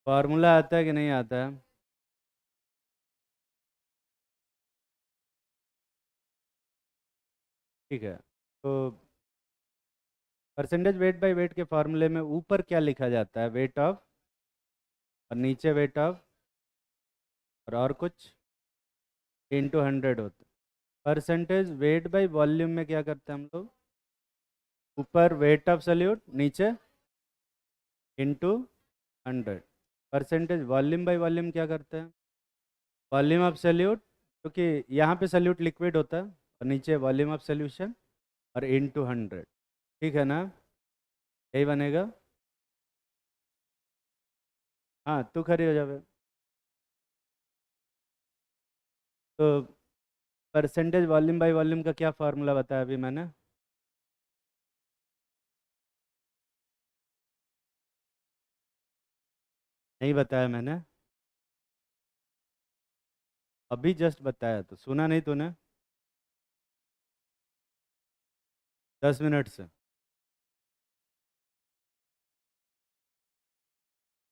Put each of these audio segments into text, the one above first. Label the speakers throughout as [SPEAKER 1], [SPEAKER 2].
[SPEAKER 1] Formula आता है कि नहीं आता है? ठीक है। तो परसेंटेज वेट बाय वेट के फार्मूले में ऊपर क्या लिखा जाता है? वेट ऑफ, और नीचे वेट ऑफ, और कुछ इंटू 100 होता है। परसेंटेज वेट बाय वॉल्यूम में क्या करते हैं हम लोग? ऊपर वेट ऑफ सल्यूट, नीचे into 100। Percentage volume by volume क्या करते हैं? वॉल्यूम ऑफ सल्यूट, क्योंकि यहाँ पे सल्यूट लिक्विड होता है, और नीचे वॉल्यूम ऑफ सॉल्यूशन, और इंटू 100। ठीक है ना? यही बनेगा। हाँ, तू खड़ी हो जावे। तो परसेंटेज वॉल्यूम बाय वॉल्यूम का क्या फार्मूला बताया अभी मैंने? नहीं बताया मैंने? अभी जस्ट बताया, तो सुना नहीं तूने? 10 मिनट से।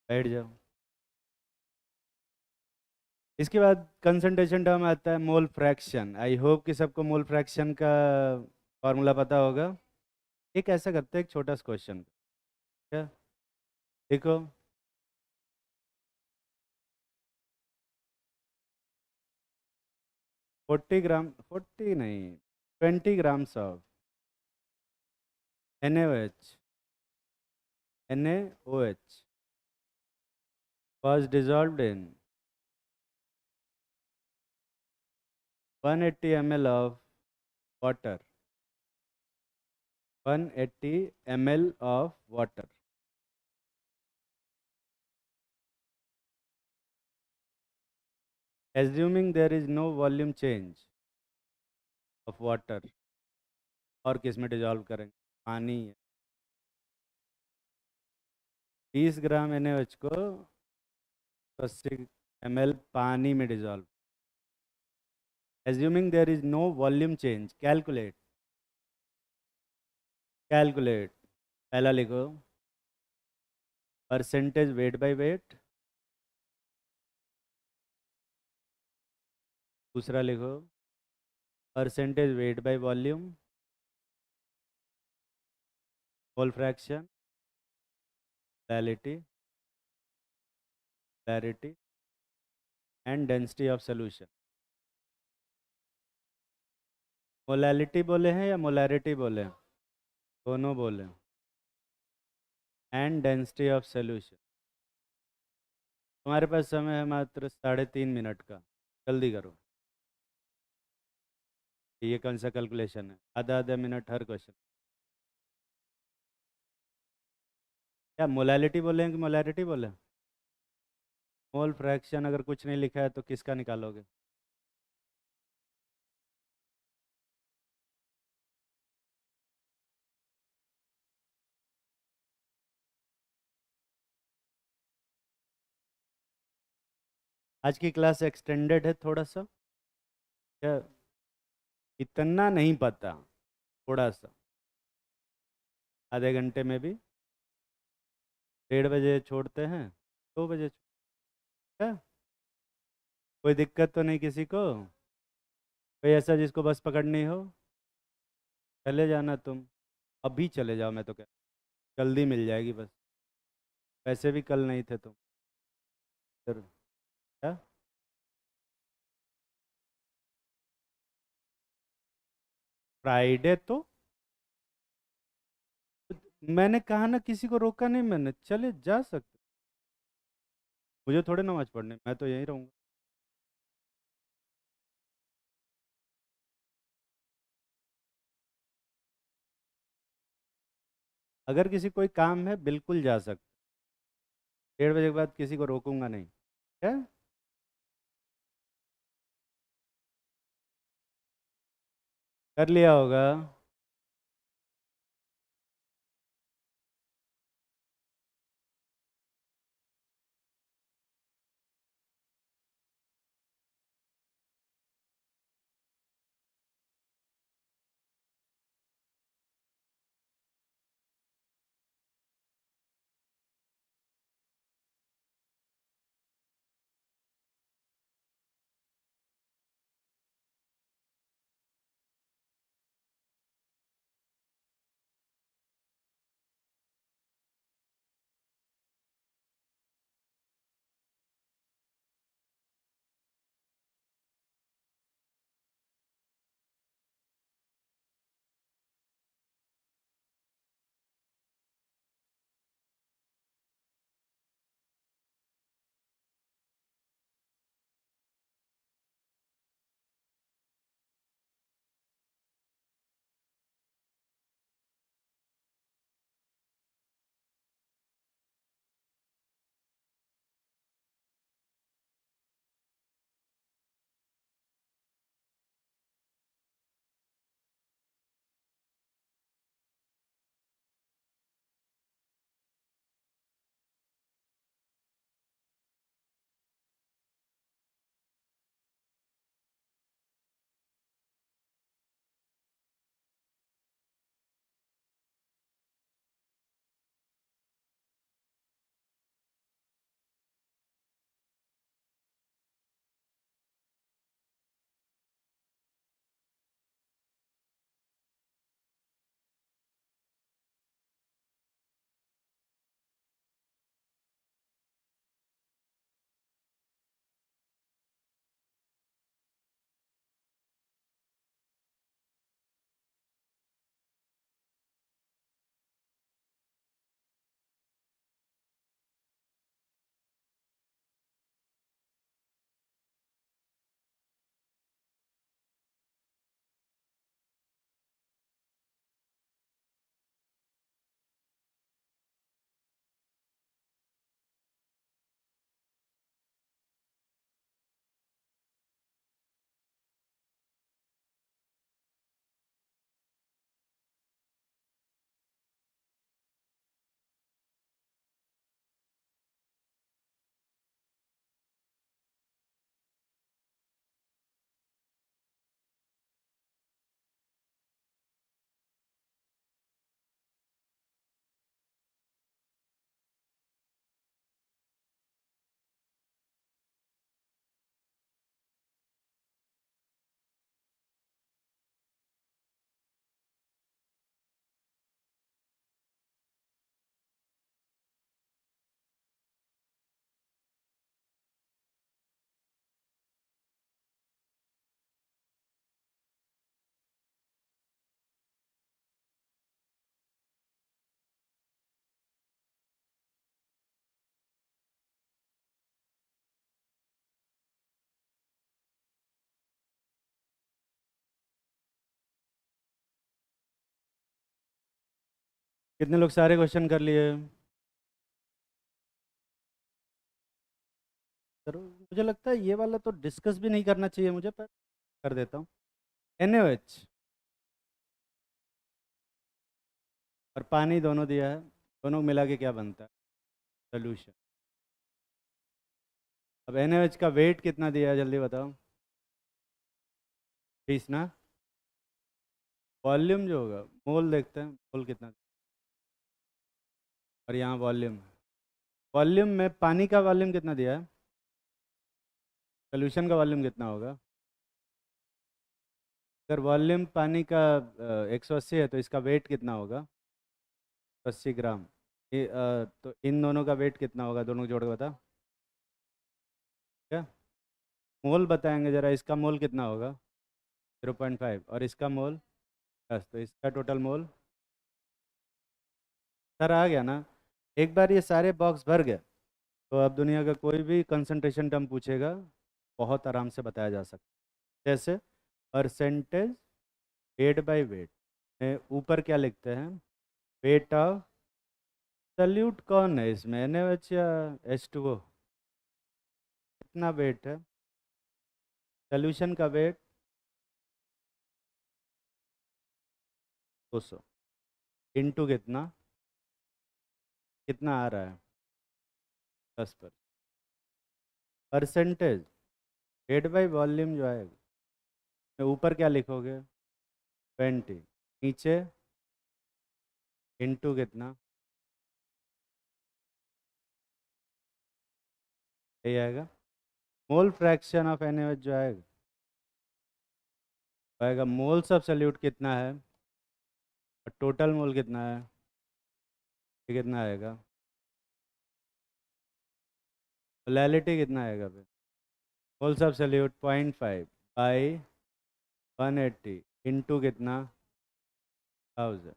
[SPEAKER 1] बैठ जाओ। इसके बाद कंसंट्रेशन टर्म आता है मोल फ्रैक्शन। आई होप कि सबको मोल फ्रैक्शन का फार्मूला पता होगा। एक ऐसा करते हैं, एक छोटा सा क्वेश्चन। क्या? देखो, 40 ग्राम, 40 नहीं, 20 grams of NaOH, NaOH was dissolved in 180 ml of water. 180 ml of water. Assuming there is no volume change of water, और किस में डिजॉल्व करेंगे? पानी है। 20 ग्राम NaOH को 80 ml पानी में dissolve. Assuming there is no volume change, calculate। Calculate. पहला लिखो परसेंटेज वेट बाय वेट, दूसरा लिखो percentage weight by volume, mole fraction, molality, molarity and density of solution. Molality बोले हैं या मोलैरिटी बोले हैं? दोनों बोले हैं। And density of solution. तुम्हारे पास समय है मात्र 3.5 मिनट का। जल्दी करो। ये कौन सा कैलकुलेशन है? आधा आधा मिनट हर क्वेश्चन। क्या मोलैलिटी बोले हैं कि मोलैरिटी बोले हैं? मोल फ्रैक्शन अगर कुछ नहीं लिखा है तो किसका निकालोगे? आज की क्लास एक्सटेंडेड है थोड़ा सा। क्या? इतना नहीं पता, थोड़ा सा। आधे घंटे में भी 1:30 बजे छोड़ते हैं, 2 बजे क्या? कोई दिक्कत तो नहीं किसी को? कोई ऐसा जिसको बस पकड़नी हो? चले जाना तुम, अभी चले जाओ। मैं तो क्या, जल्दी मिल जाएगी बस। वैसे भी कल नहीं थे तुम। फिर क्या? फ्राइडे तो मैंने कहा ना, किसी को रोका नहीं मैंने, चले जा सकते। मुझे थोड़े नमाज पढ़ने, मैं तो यहीं रहूँगा। अगर किसी कोई काम है बिल्कुल जा सकते। 1:30 बजे के बाद किसी को रोकूंगा नहीं। क्या? कर लिया होगा। कितने लोग सारे क्वेश्चन कर लिए? करो, मुझे लगता है ये वाला तो डिस्कस भी नहीं करना चाहिए मुझे, पर कर देता हूँ। NaOH और पानी दोनों दिया है, दोनों मिला के क्या बनता है? सोल्यूशन। अब NaOH का वेट कितना दिया है जल्दी बताओ? 20 ना? वॉल्यूम जो होगा, मोल देखते हैं, मोल कितना, और यहाँ वॉल्यूम। वॉल्यूम में पानी का वॉल्यूम कितना दिया है? सोल्यूशन का वॉल्यूम कितना होगा? अगर वॉल्यूम पानी का 180 है तो इसका वेट कितना होगा? 80 ग्राम। तो इन दोनों का वेट कितना होगा, दोनों को जोड़ के बता। क्या मोल बताएंगे जरा, इसका मोल कितना होगा? 0.5, और इसका मोल 10, तो इसका टोटल मोल। सर आ गया ना? एक बार ये सारे बॉक्स भर गए तो अब दुनिया का कोई भी कंसंट्रेशन टर्म पूछेगा बहुत आराम से बताया जा सकता है। जैसे परसेंटेज वेट बाय वेट, ऊपर क्या लिखते हैं? वेट ऑफ सल्यूट कौन है इसमें, NaOH या H2O? कितना वेट है सोल्यूशन का? वेट 200 इंटू कितना, कितना आ रहा है? 10%। परसेंटेज वेट बाय वॉल्यूम जो आएगा, तो ऊपर क्या लिखोगे? 20, नीचे इंटू कितना, यही आएगा। मोल फ्रैक्शन ऑफ NaOH जो आएगा, आएगा मोल्स ऑफ सल्यूट कितना है और टोटल मोल कितना है, ये कितना आएगा? मोलैलिटी कितना आएगा फिर? Moles of solute 0.5 by 180 into कितना, 1000,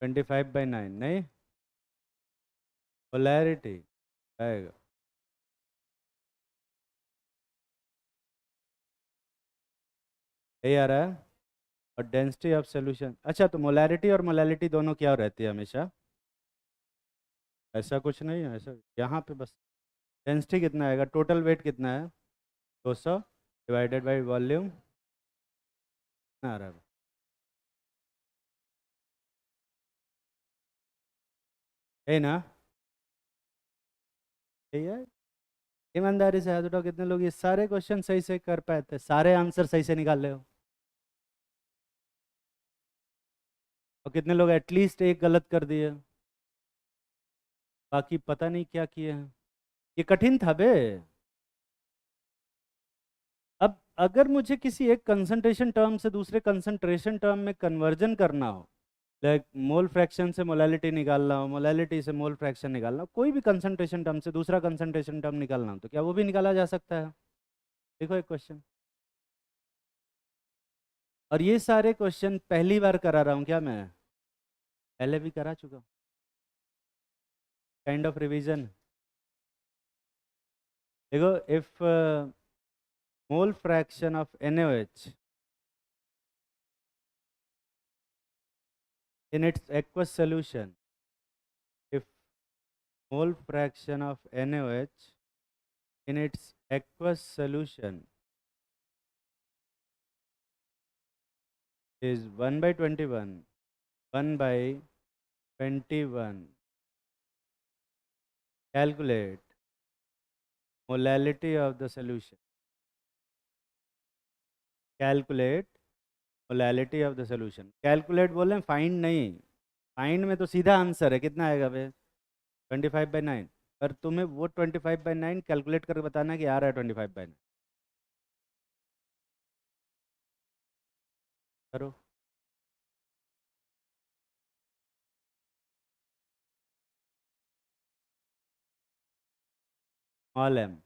[SPEAKER 1] 25/9 नहीं, पोलैरिटी आएगा। यही आ रहा है। और डेंसिटी ऑफ सोल्यूशन, अच्छा तो मोलैरिटी और मोलैलिटी दोनों क्या रहती है हमेशा? ऐसा कुछ नहीं है, ऐसा यहाँ पे बस डेंसिटी कितना आएगा, टोटल वेट कितना है, 200 डिवाइडेड बाई वॉल्यूम कितना आ रहा है? यही ना? यही है। ईमानदारी से हाथ उठाओ, कितने लोग ये सारे क्वेश्चन सही से कर पाए थे, सारे आंसर सही से निकाल रहे हो? और कितने लोग एटलीस्ट एक गलत कर दिए, बाकी पता नहीं क्या किए हैं? ये कठिन था बे। अब अगर मुझे किसी एक कंसंट्रेशन टर्म से दूसरे कंसंट्रेशन टर्म में कन्वर्जन करना हो, लाइक मोल फ्रैक्शन से मोलैलिटी निकालना हो, मोलैलिटी से मोल फ्रैक्शन निकालना हो, कोई भी कंसंट्रेशन टर्म से दूसरा कंसंट्रेशन टर्म निकालना हो, तो क्या वो भी निकाला जा सकता है? देखो एक क्वेश्चन। और ये सारे क्वेश्चन पहली बार करा रहा हूँ क्या मैं? पहले भी करा चुका हूँ, काइंड ऑफ रिवीजन। देखो, if mole fraction of NaOH in its aqueous solution, if mole fraction of NaOH in its aqueous solution is 1 by 21, 1 by 21, calculate molality of the solution. Calculate molality of the solution. Calculate बोले, find नहीं। Find में तो सीधा answer है, कितना आएगा भाई? 25/9। पर तुम्हें वो 25/9 कैलकुलेट करके बताना है कि आ रहा है 25/9। करो। Small m।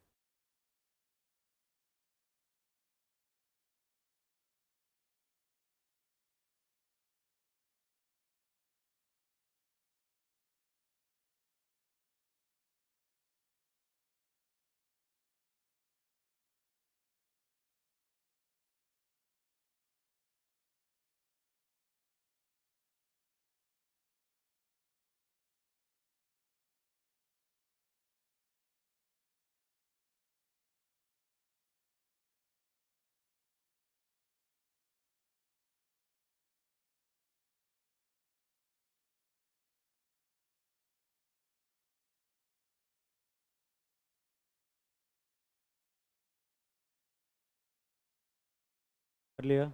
[SPEAKER 1] कर लिया।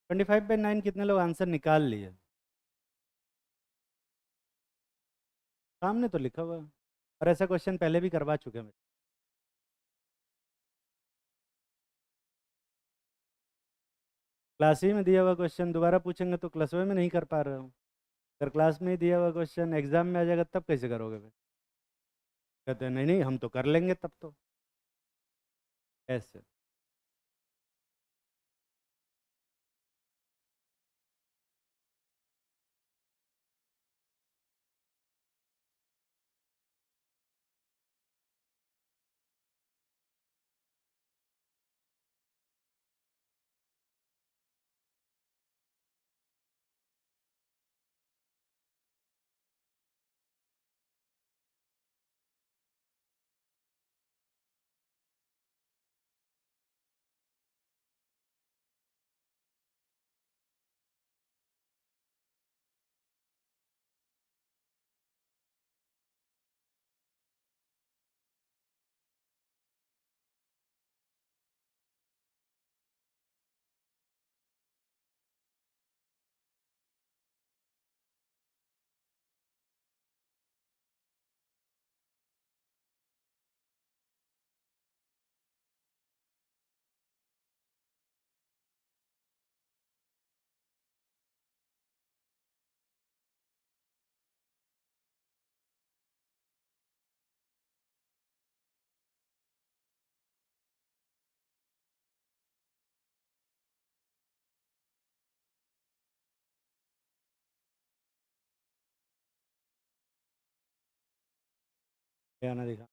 [SPEAKER 1] 25/9 कितने लोग आंसर निकाल लिए? सामने तो लिखा हुआ है। और ऐसा क्वेश्चन पहले भी करवा चुके हैं मैं। क्लास ही में दिया हुआ क्वेश्चन दोबारा पूछेंगे तो क्लास में नहीं कर पा रहे हो। अगर क्लास में ही दिया हुआ क्वेश्चन एग्जाम में आ जाएगा तब कैसे करोगे फिर? कहते हैं नहीं नहीं हम तो कर लेंगे तब तो। ऐसे आना दिखा।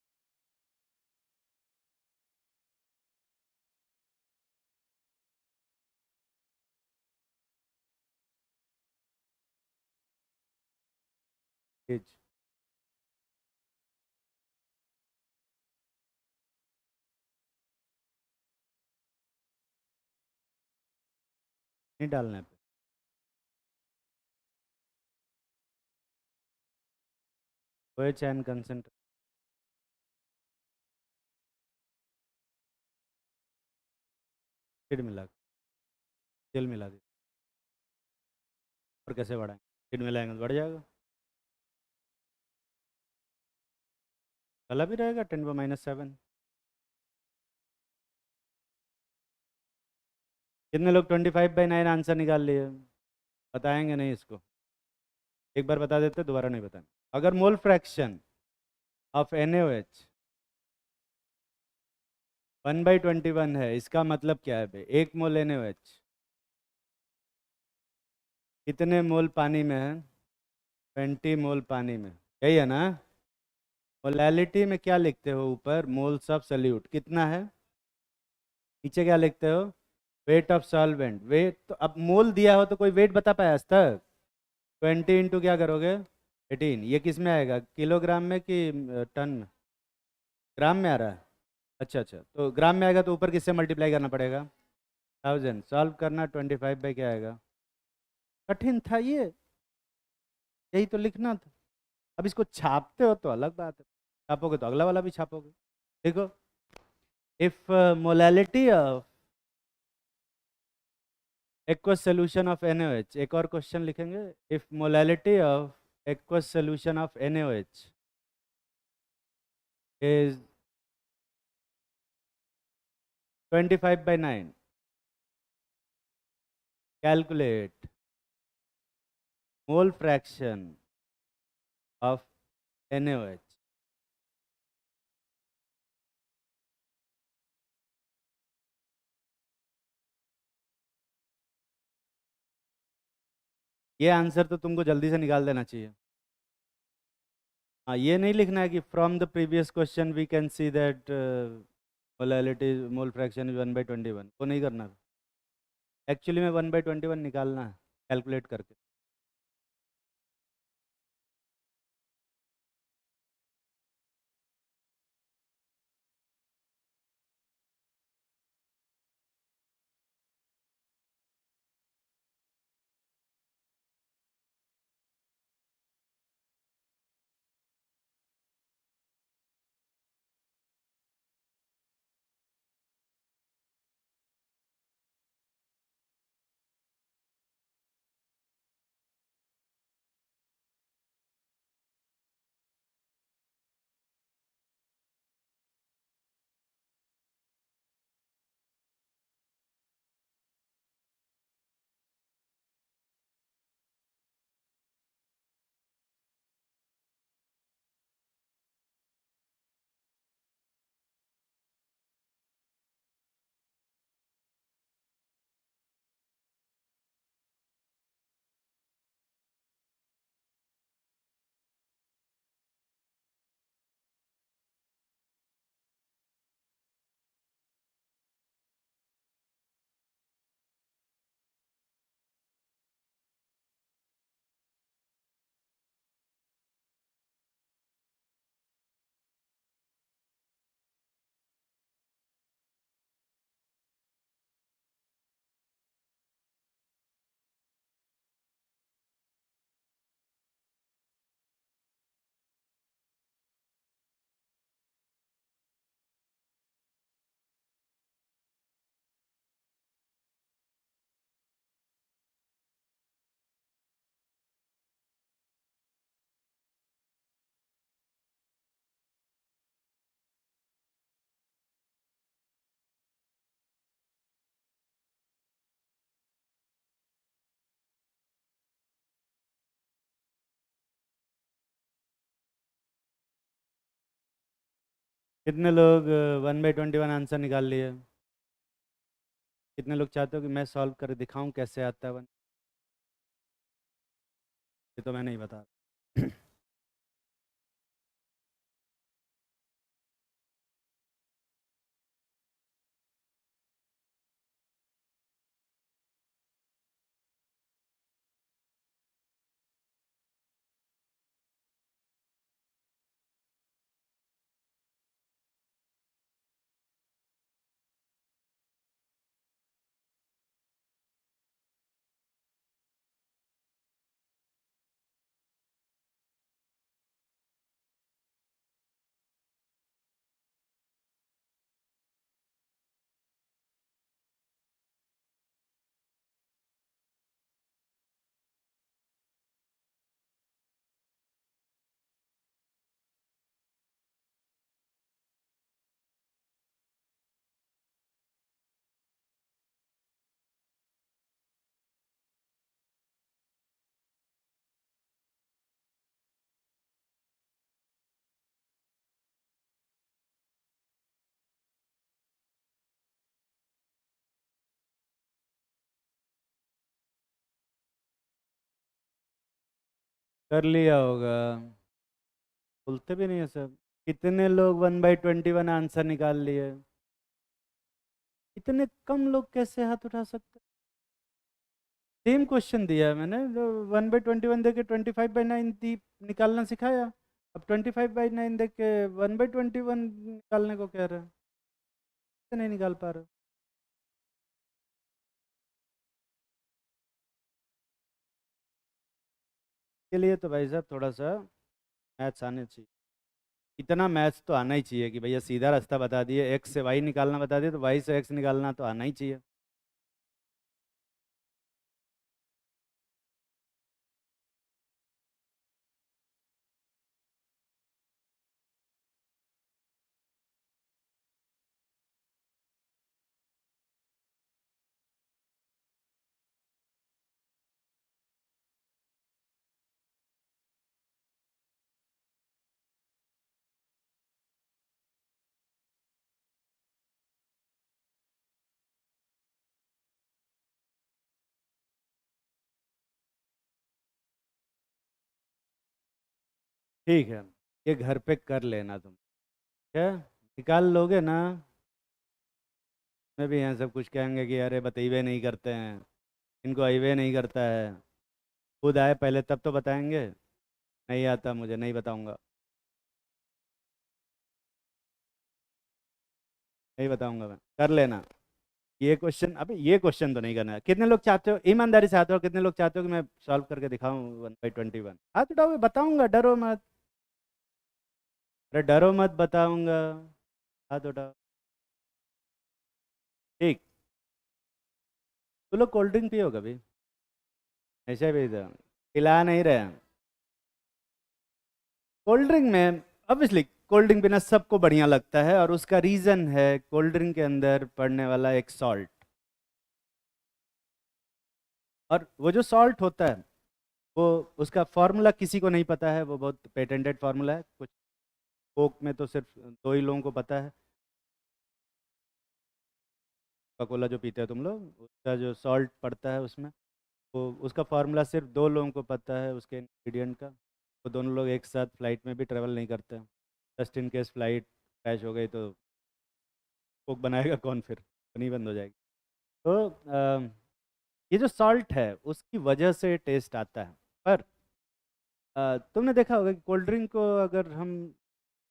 [SPEAKER 1] भेज। नहीं डालना है पे। वो चैन कंसेंट। फिर मिला। तेल मिला दी। और कैसे बढ़ाएंगे? फिर मिलाएंगे तो बढ़ जाएगा। गला भी रहेगा 10⁻⁷। कितने लोग 25/9 आंसर निकाल लिए? बताएंगे नहीं इसको। एक बार बता देते दोबारा नहीं बताएंगे। अगर मोल फ्रैक्शन ऑफ NaOH 1/21 है इसका मतलब क्या है भाई? 1 मोल NaOH कितने मोल पानी में है? 20 मोल पानी में। यही है ना? मोलैलिटी में क्या लिखते हो ऊपर? मोल्स ऑफ सल्यूट कितना है? नीचे क्या लिखते हो? Weight of solvent. वेट तो अब मोल दिया हो तो कोई वेट बता पाया आज तक? 20 इंटू क्या करोगे? 18। ये किस में आएगा? किलोग्राम में कि टन में? ग्राम में आ रहा है। अच्छा अच्छा, तो ग्राम में आएगा तो ऊपर किससे मल्टीप्लाई करना पड़ेगा? 1000। सॉल्व करना 25 बाई क्या आएगा? कठिन था ये? यही तो लिखना था। अब इसको छापते हो तो अलग बात है। छापोगे तो अगला वाला भी छापोगे। देखो, if molality of aqueous solution of NaOH, एक और क्वेश्चन लिखेंगे। If molality of aqueous solution of NaOH is 25/9, calculate mole fraction of NaOH। ये आंसर तो तुमको जल्दी से निकाल देना चाहिए। हाँ, ये नहीं लिखना है कि from the previous question we can see that molality mole fraction is 1/21। वो नहीं करना। एक्चुअली में 1/21 निकालना है कैलकुलेट करके। कितने लोग 1/21 आंसर निकाल लिए? कितने लोग चाहते हो कि मैं सॉल्व कर दिखाऊं कैसे आता है वन? ये तो मैं नहीं बता। कर लिया होगा। बोलते भी नहीं है सब। कितने लोग 1/21 आंसर निकाल लिए? इतने कम लोग कैसे हाथ उठा सकते? सेम क्वेश्चन दिया है मैंने। 1/21 दे के 25/9 निकालना सिखाया। अब 25/9 दे के 1/21 निकालने को कह रहे हैं। कैसे नहीं निकाल पा रहे हो? के लिए तो भाई साहब थोड़ा सा मैथ्स आने चाहिए। इतना मैथ्स तो आना ही चाहिए कि भैया सीधा रास्ता बता दिए, एक्स से वाई निकालना बता दिए तो वाई से एक्स निकालना तो आना ही चाहिए। ठीक है, ये घर पे कर लेना तुम। क्या निकाल लोगे ना? मैं भी यहाँ सब कुछ कहेंगे कि अरे बतईबे नहीं करते हैं, इनको अइबे नहीं करता है। खुद आए पहले तब तो बताएंगे। नहीं आता मुझे, नहीं बताऊंगा। नहीं बताऊंगा मैं, कर लेना। ये क्वेश्चन, अबे ये क्वेश्चन तो नहीं करना है। कितने लोग चाहते हो, ईमानदारी से आते हो, कितने लोग चाहते हो कि मैं सॉल्व करके दिखाऊं 1/21? हाथ उठाओ, बताऊंगा, डरो मत। अरे डरो मत, बताऊंगा। हाथ उठाओ। ठीक। तो लोग कोल्ड ड्रिंक पियो कभी? ऐसे भी तो पिला नहीं रहे हैं। कोल्ड ड्रिंक में ऑब्वियसली कोल्ड ड्रिंक पीना सबको बढ़िया लगता है, और उसका रीज़न है कोल्ड ड्रिंक के अंदर पड़ने वाला एक सॉल्ट। और वो जो सॉल्ट होता है, वो उसका फॉर्मूला किसी को नहीं पता है, वो बहुत पेटेंटेड फार्मूला है कुछ। कोक में तो सिर्फ दो ही लोगों को पता है। कोका कोला जो पीते हैं तुम लोग, उसका जो सॉल्ट पड़ता है उसमें, वो उसका फार्मूला सिर्फ दो लोगों को पता है उसके इंग्रेडिएंट का। वो दोनों लोग एक साथ फ्लाइट में भी ट्रेवल नहीं करते हैं। Just in case flight crash हो गई तो कोक बनाएगा कौन फिर? बनी बंद हो जाएगी। तो ये जो सॉल्ट है उसकी वजह से टेस्ट आता है। पर तुमने देखा होगा कि कोल्ड ड्रिंक को अगर हम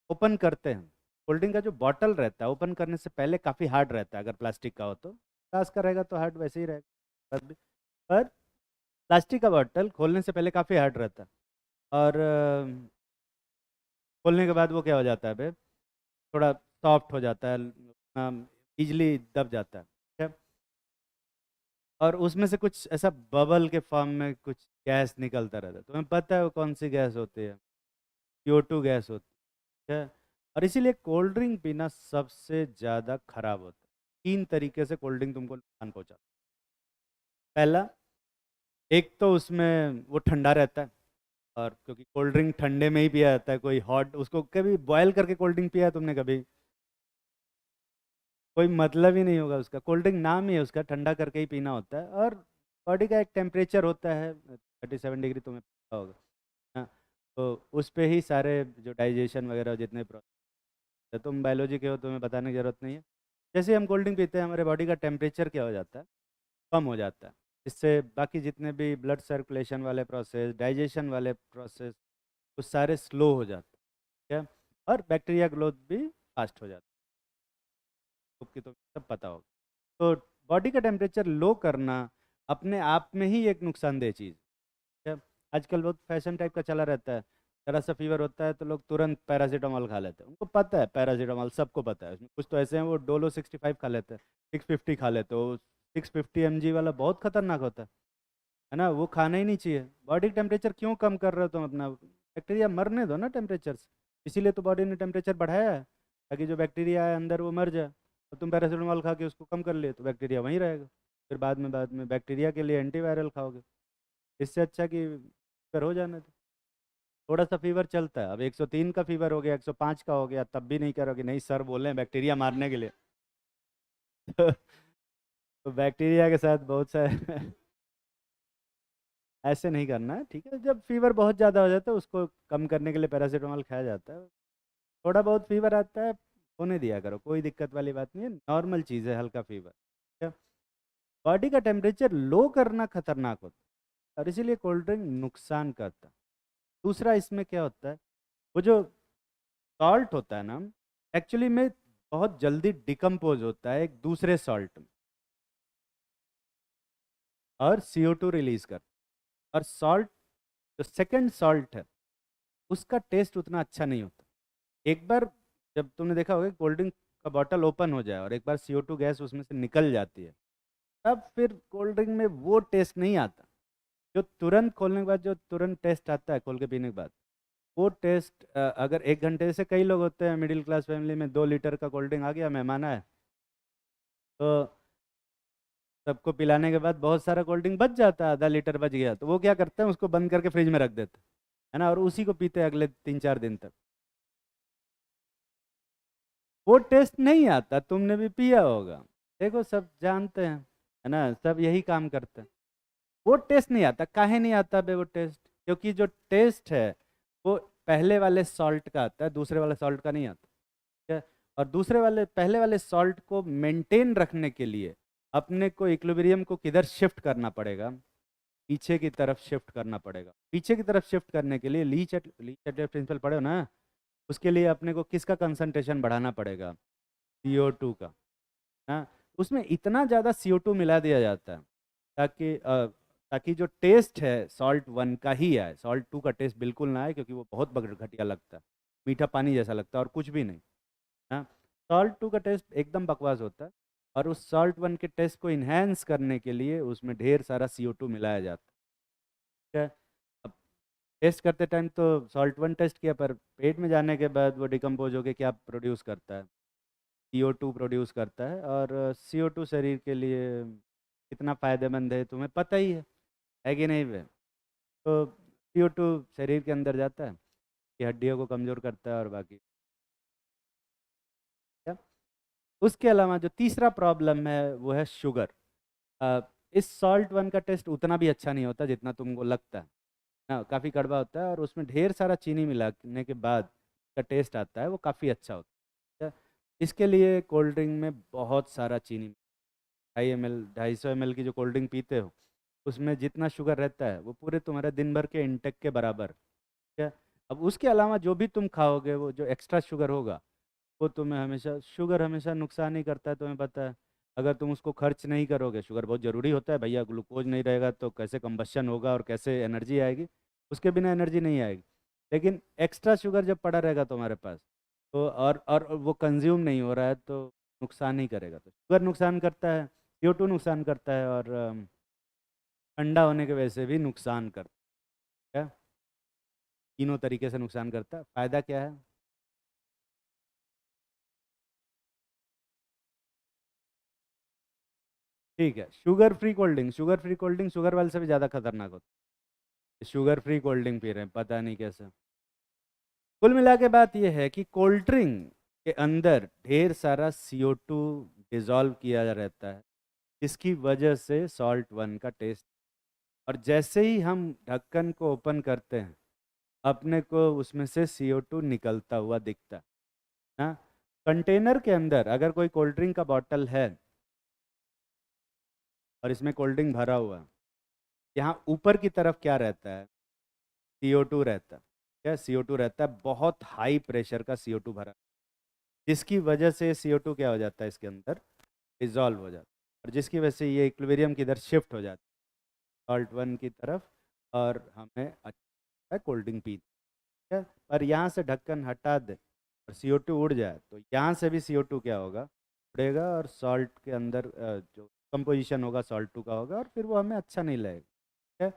[SPEAKER 1] ओपन करते हैं, कोल्ड ड्रिंक का जो बॉटल रहता है ओपन करने से पहले काफ़ी हार्ड रहता है। अगर प्लास्टिक का हो तो, ग्लास का रहेगा तो हार्ड वैसे ही रहेगा। पर प्लास्टिक का बॉटल खोलने से पहले काफ़ी हार्ड रहता है। और खोलने के बाद वो क्या हो जाता है बे, थोड़ा सॉफ्ट हो जाता है, इजली दब जाता है। ठीक है? और उसमें से कुछ ऐसा बबल के फॉर्म में कुछ गैस निकलता रहता है। तुम्हें पता है वो कौन सी गैस होती है? CO2 गैस होती है। और इसीलिए कोल्ड ड्रिंक पीना सबसे ज़्यादा खराब होता है। तीन तरीके से कोल्ड ड्रिंक तुमको नुकसान पहुंचाता है। पहला, एक तो उसमें वो ठंडा रहता है, और क्योंकि कोल्ड ड्रिंक ठंडे में ही पिया जाता है। कोई हॉट उसको कभी बॉयल करके कोल्ड ड्रिंक पिया है तुमने कभी? कोई मतलब ही नहीं होगा उसका। कोल्ड ड्रिंक नाम ही है उसका, ठंडा करके ही पीना होता है। और बॉडी का एक टेम्परेचर होता है 37 डिग्री, तुम्हें पता होगा। हाँ, तो उस पे ही सारे जो डाइजेशन वगैरह जितने प्रोसेस, तुम बायोलॉजी के हो, तुम्हें बताने की ज़रूरत नहीं है। जैसे हम कोल्ड ड्रिंक पीते हैं, हमारे बॉडी का टेम्परेचर क्या हो जाता है, कम हो जाता है। इससे बाकी जितने भी ब्लड सर्कुलेशन वाले प्रोसेस, डाइजेशन वाले प्रोसेस, वो सारे स्लो हो जाते हैं। क्या? और बैक्टीरिया ग्रोथ भी फास्ट हो जाता है, की तो सब पता होगा। तो बॉडी का टेम्परेचर लो करना अपने आप में ही एक नुकसानदेह चीज़ है। आजकल बहुत फैशन टाइप का चला रहता है। जरा सा फीवर होता है तो लोग तुरंत पैरासीटामॉल खा लेते हैं। उनको पता है पैरासीटामॉल, सबको पता है। उसमें कुछ तो ऐसे हैं वो डोलो 65 खा लेते हैं, 650 खा लेते हो। 650 mg वाला बहुत खतरनाक होता है ना, वो खाना ही नहीं चाहिए। बॉडी टेम्परेचर क्यों कम कर रहे हो तुम अपना? बैक्टीरिया मरने दो ना टेम्परेचर से। इसीलिए तो बॉडी ने टेम्परेचर बढ़ाया है, ताकि जो बैक्टीरिया है अंदर वो मर जाए। तो तुम पैरासीटामॉल खा के उसको कम कर लिए तो बैक्टीरिया वहीं रहेगा। फिर बाद में बैक्टीरिया के लिए एंटीवायरल खाओगे। इससे अच्छा कि फिर हो जाने दो। थोड़ा सा फीवर चलता है, अब 103 का फीवर हो गया, 105 का हो गया, तब भी नहीं करोगे नहीं सर बोले हैं बैक्टीरिया मारने के लिए। तो बैक्टीरिया के साथ बहुत सारे ऐसे नहीं करना है, ठीक है। जब फीवर बहुत ज़्यादा हो जाता है उसको कम करने के लिए पैरासीटामॉल खाया जाता है। थोड़ा बहुत फीवर आता है, होने दिया करो, कोई दिक्कत वाली बात नहीं है, नॉर्मल चीज़ है हल्का फीवर। ठीक है? बॉडी का टेम्परेचर लो करना खतरनाक होता है, और इसीलिए कोल्ड ड्रिंक नुकसान करता है। दूसरा इसमें क्या होता है, वो जो सॉल्ट होता है ना, एक्चुअली में बहुत जल्दी डिकम्पोज होता है एक दूसरे सॉल्ट में, और CO2 रिलीज करता है। और सॉल्ट, जो सेकंड सॉल्ट है, उसका टेस्ट उतना अच्छा नहीं होता। एक बार जब तुमने देखा होगा कोल्ड ड्रिंक का बॉटल ओपन हो जाए और एक बार CO2 गैस उसमें से निकल जाती है, तब फिर कोल्ड ड्रिंक में वो टेस्ट नहीं आता। जो तुरंत खोलने के बाद जो तुरंत टेस्ट आता है खोल के पीने के बाद, वो टेस्ट, अगर 1 घंटे से, कई लोग होते हैं मिडिल क्लास फैमिली में, 2 लीटर का कोल्ड ड्रिंक आ गया, मेहमान आए, तो सबको पिलाने के बाद बहुत सारा कोल्ड ड्रिंक बच जाता है, आधा लीटर बच गया, तो वो क्या करते हैं, उसको बंद करके फ्रिज में रख देते हैं, है ना, और उसी को पीते हैं अगले 3-4 दिन तक। वो टेस्ट नहीं आता, तुमने भी पिया होगा, देखो सब जानते हैं, है ना, सब यही काम करते हैं। वो टेस्ट नहीं आता, काहे नहीं आता बे वो टेस्ट? क्योंकि जो टेस्ट है वो पहले वाले सॉल्ट का आता है, दूसरे वाले सॉल्ट का नहीं आता। ठीक है? और दूसरे वाले, पहले वाले सॉल्ट को मेंटेन रखने के लिए अपने को इक्विलिब्रियम को किधर शिफ्ट करना पड़ेगा? पीछे की तरफ शिफ्ट करना पड़ेगा। पीछे की तरफ शिफ्ट करने के लिए लीच एट प्रिंसिपल पढ़े हो ना, उसके लिए अपने को किसका कंसंट्रेशन बढ़ाना पड़ेगा? CO2 का। हाँ, उसमें इतना ज़्यादा CO2 मिला दिया जाता है ताकि ताकि जो टेस्ट है सॉल्ट वन का ही आए, सॉल्ट टू का टेस्ट बिल्कुल ना आए, क्योंकि वो बहुत घटिया लगता है, मीठा पानी जैसा लगता है और कुछ भी नहीं। हाँ, सॉल्ट टू का टेस्ट एकदम बकवास होता है, और उस सॉल्ट वन के टेस्ट को इन्हेंस करने के लिए उसमें ढेर सारा CO2 मिलाया जाता है। ठीक है? अब टेस्ट करते टाइम तो सॉल्ट वन टेस्ट किया, पर पेट में जाने के बाद वो डिकम्पोज होकर क्या प्रोड्यूस करता है? CO2 प्रोड्यूस करता है। और CO2 शरीर के लिए कितना फ़ायदेमंद है तुम्हें पता ही है कि नहीं बे? तो CO2 शरीर के अंदर जाता है कि हड्डियों को कमज़ोर करता है और बाकी क्या। उसके अलावा जो तीसरा प्रॉब्लम है वो है शुगर। अ, इस सॉल्ट वन का टेस्ट उतना भी अच्छा नहीं होता जितना तुमको लगता है ना, काफ़ी कड़वा होता है, और उसमें ढेर सारा चीनी मिलाने के बाद का टेस्ट आता है, वो काफ़ी अच्छा होता है। इसके लिए कोल्ड ड्रिंक में बहुत सारा चीनी, 250 ml 250 ml की जो कोल्ड ड्रिंक पीते हो, उसमें जितना शुगर रहता है वो पूरे तुम्हारे दिन भर के इंटेक के बराबर। ठीक है? अब उसके अलावा जो भी तुम खाओगे, वो जो एक्स्ट्रा शुगर होगा, वो तुम्हें हमेशा, शुगर हमेशा नुकसान ही करता है, तुम्हें पता है। अगर तुम उसको खर्च नहीं करोगे, शुगर बहुत ज़रूरी होता है भैया, ग्लूकोज नहीं रहेगा तो कैसे कंबशन होगा और कैसे एनर्जी आएगी? उसके बिना एनर्जी नहीं आएगी। लेकिन एक्स्ट्रा शुगर जब पड़ा रहेगा तुम्हारे पास, तो और वो कंज्यूम नहीं हो रहा है, तो नुकसान ही करेगा। तो शुगर नुकसान करता है, CO2 नुकसान करता है, और ठंडा होने की वजह से भी नुकसान करता है। तीनों तरीके से नुकसान करता है। फ़ायदा क्या है? ठीक है, sugar free cold drink, sugar free cold drink sugar वाले से भी ज़्यादा खतरनाक होता है। Sugar free cold drink P रहे हैं, पता नहीं कैसे। कुल मिला के बात यह है कि कोल्ड ड्रिंक के अंदर ढेर सारा CO2 डिज़ोल्व किया रहता है, जिसकी वजह से सॉल्ट 1 का टेस्ट। और जैसे ही हम ढक्कन को ओपन करते हैं, अपने को उसमें से CO2 निकलता हुआ दिखता है ना। कंटेनर के अंदर अगर कोई कोल्ड ड्रिंक का बॉटल है और इसमें कोल्ड ड्रिंक भरा हुआ है, यहाँ ऊपर की तरफ क्या रहता है? CO2 रहता है। क्या CO2 रहता है? बहुत हाई प्रेशर का CO2 भरा, जिसकी वजह से CO2 क्या हो जाता है इसके अंदर? डिजॉल्व हो जाता है, और जिसकी वजह से ये इक्विलिब्रियम की इधर शिफ्ट हो जाता है सॉल्ट 1 की तरफ, और हमें अच्छा कोल्ड ड्रिंक पी। ठीक है, पर यहाँ से ढक्कन हटा दे और CO2 उड़ जाए, तो यहाँ से भी CO2 क्या होगा? उड़ेगा, और सॉल्ट के अंदर जो कंपोजिशन होगा सॉल्ट 2 का होगा, और फिर वो हमें अच्छा नहीं लगेगा। ठीक है,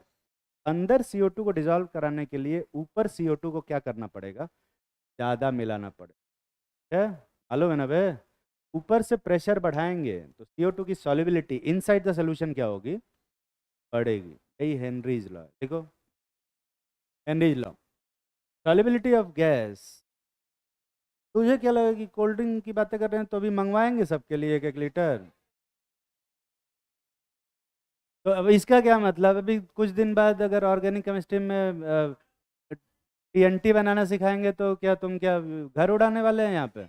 [SPEAKER 1] अंदर CO2 को डिजॉल्व कराने के लिए ऊपर CO2 को क्या करना पड़ेगा? ज़्यादा मिलाना पड़ेगा। ठीक है, मालूम है ना बे? ऊपर से प्रेशर बढ़ाएंगे तो CO2 की सॉल्युबिलिटी इनसाइड द सोल्यूशन क्या होगी? बढ़ेगी। यही हेनरीज लॉ है। देखो, Henry's law, solubility of gas. तुझे क्या लगा कि कोल्ड ड्रिंक की बातें कर रहे हैं तो अभी मंगवाएंगे सबके लिए 1-1 लीटर? तो अब इसका क्या मतलब? अभी कुछ दिन बाद अगर ऑर्गेनिक केमिस्ट्री में TNT बनाना सिखाएंगे तो क्या तुम क्या घर उड़ाने वाले हैं यहाँ पे?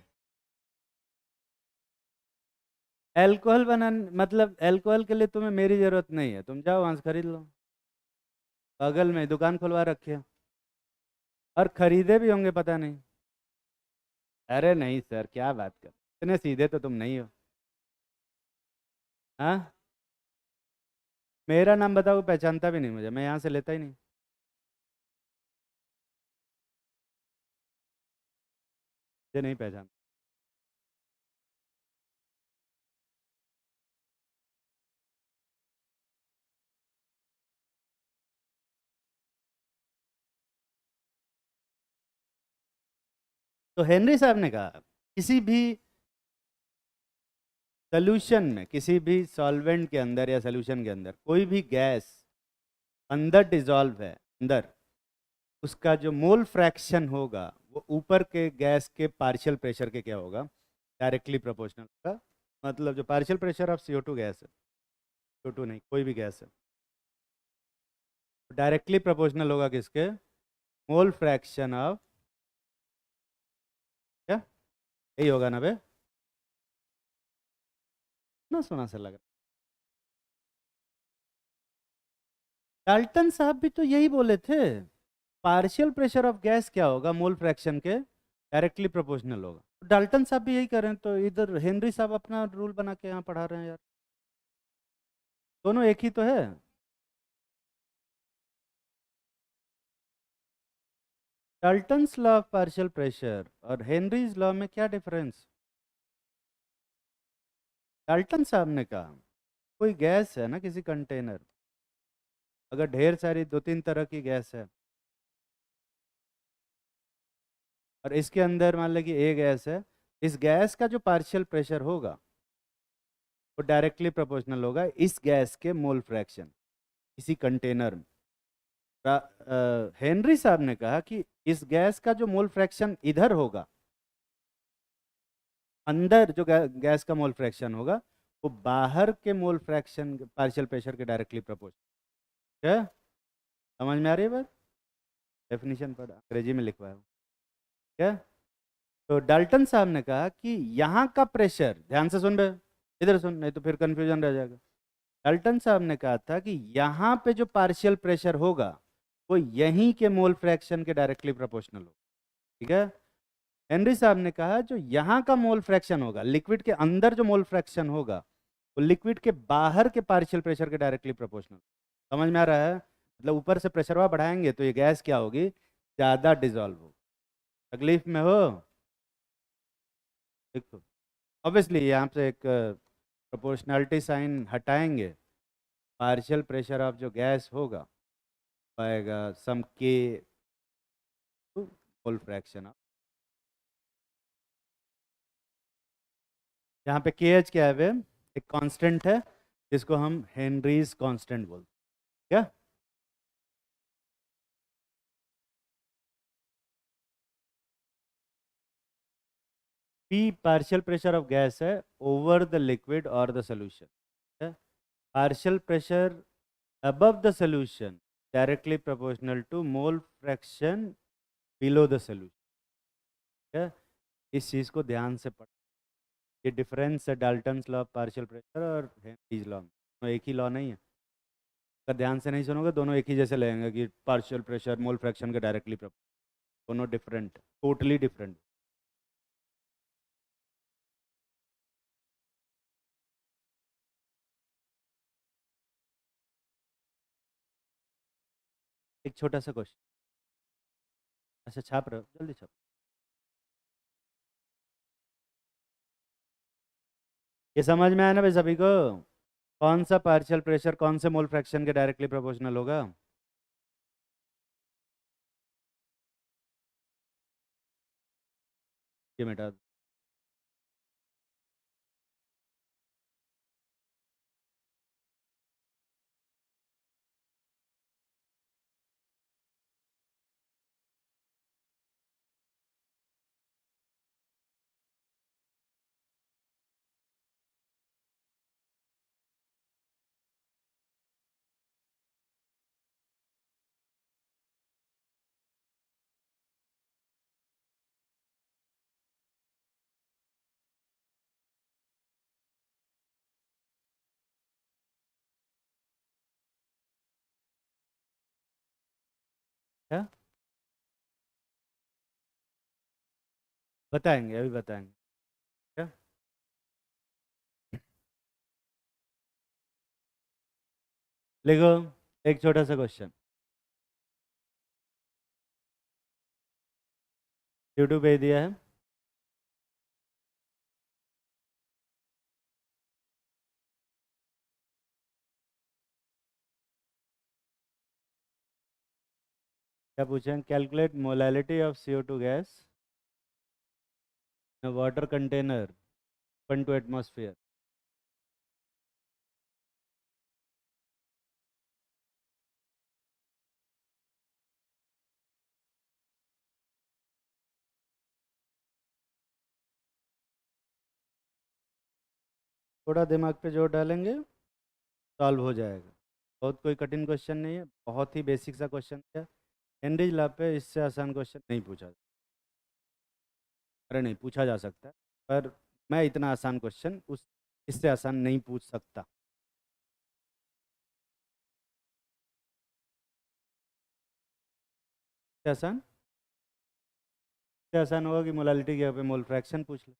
[SPEAKER 1] अल्कोहल बनाने मतलब अल्कोहल के लिए तुम्हें मेरी ज़रूरत नहीं है, तुम जाओ वहाँ से खरीद लो, बगल में दुकान खुलवा रखे हैं। और खरीदे भी होंगे पता नहीं। अरे नहीं सर, क्या बात कर, इतने सीधे तो तुम नहीं हो। हाँ, मेरा नाम बताओ, पहचानता भी नहीं मुझे, मैं यहाँ से लेता ही नहीं। मुझे नहीं पहचान। तो हेनरी साहब ने कहा, किसी भी सोल्यूशन में, किसी भी सॉल्वेंट के अंदर या सोल्यूशन के अंदर कोई भी गैस अंदर डिजॉल्व है, अंदर उसका जो मोल फ्रैक्शन होगा वो ऊपर के गैस के पार्शियल प्रेशर के क्या होगा? डायरेक्टली प्रोपोर्शनल होगा। मतलब जो partial pressure of CO2 gas है, CO2 नहीं, कोई भी गैस है, डायरेक्टली प्रोपोर्शनल होगा किसके? मोल फ्रैक्शन ऑफ, क्या यही होगा ना बे? ना सुना सा लग रहा। डाल्टन साहब भी तो यही बोले थे, पार्शियल प्रेशर ऑफ गैस क्या होगा? मोल फ्रैक्शन के डायरेक्टली प्रोपोर्शनल होगा। डाल्टन साहब भी यही कर रहे हैं, तो इधर हेनरी साहब अपना रूल बना के यहाँ पढ़ा रहे हैं यार। दोनों एक ही तो है। Dalton's law of partial pressure और हेनरीज लॉ में क्या डिफरेंस? डाल्टन साहब ने कहा, कोई गैस है ना किसी कंटेनर, अगर ढेर सारी 2-3 तरह की गैस है, और इसके अंदर मान लें कि ए गैस है, इस गैस का जो पार्शियल प्रेशर होगा वो डायरेक्टली प्रोपोर्शनल होगा इस गैस के मोल फ्रैक्शन, इसी कंटेनर में। हेनरी साहब ने कहा कि इस गैस का जो मोल फ्रैक्शन इधर होगा, अंदर जो गैस का मोल फ्रैक्शन होगा, वो बाहर के मोल फ्रैक्शन पार्शियल प्रेशर के डायरेक्टली प्रोपोर्शनल। क्या समझ में आ रही है बात? डेफिनेशन पर अंग्रेजी में लिखवा है। क्या? तो डाल्टन साहब ने कहा कि यहाँ का प्रेशर, ध्यान से सुन बे, इधर सुन नहीं तो फिर कंफ्यूजन रह जाएगा। डाल्टन साहब ने कहा था कि यहाँ पे जो पार्शियल प्रेशर होगा वो यहीं के मोल फ्रैक्शन के डायरेक्टली प्रोपोर्शनल होगा। ठीक है, हेनरी साहब ने कहा जो यहाँ का मोल फ्रैक्शन होगा, लिक्विड के अंदर जो मोल फ्रैक्शन होगा वो लिक्विड के बाहर के पार्शियल प्रेशर के डायरेक्टली प्रोपोर्शनल। समझ में आ रहा है? मतलब ऊपर से प्रेशर बढ़ाएंगे तो ये गैस क्या होगी? ज़्यादा डिजॉल्व होगी। तकलीफ में हो? देखो, ऑब्वियसली यहाँ से एक प्रोपोर्शनैलिटी साइन हटाएंगे, पार्शियल प्रेशर ऑफ जो गैस होगा आएगा सम के मोल फ्रैक्शन ऑफ, यहाँ पे के एच क्या है वे? एक कांस्टेंट है जिसको हम हेनरीज कांस्टेंट बोलते हैं। क्या? P partial pressure of gas है ओवर द लिक्विड और द सोल्यूशन है। Partial pressure above the solution directly proportional to mole fraction below the solution है। इस चीज़ को ध्यान से पढ़। ये डिफरेंस है Dalton's law of partial pressure और हेनरीज लॉ में, दोनों एक ही लॉ नहीं है। अगर ध्यान से नहीं सुनोगे दोनों एक ही जैसे लगेंगे कि पार्शियल प्रेशर मोल फ्रैक्शन के डायरेक्टली दोनों डिफरेंट, टोटली डिफरेंट। एक छोटा सा क्वेश्चन। अच्छा छाप रहे हो, जल्दी छाप। ये समझ में आया ना भाई सभी को? कौन सा पार्शियल प्रेशर कौन से मोल फ्रैक्शन के डायरेक्टली प्रोपोर्शनल होगा? ये मिटा दो। क्या बताएंगे? अभी बताएंगे। क्या? लिखो एक छोटा सा क्वेश्चन। यूट्यूब भेज दिया है। क्या पूछे? Calculate molality of CO2 gas in water container open to atmosphere. थोड़ा दिमाग पे जोर डालेंगे सॉल्व हो जाएगा। बहुत कोई कठिन क्वेश्चन नहीं है, बहुत ही बेसिक सा क्वेश्चन है। हेनरीज लॉ पे इससे आसान क्वेश्चन नहीं पूछा। अरे नहीं पूछा जा सकता है, पर मैं इतना आसान क्वेश्चन उस इससे आसान नहीं पूछ सकता। इससे आसान, इससे आसान होगा कि मोलालिटी के यहाँ पे मोल फ्रैक्शन पूछ ले।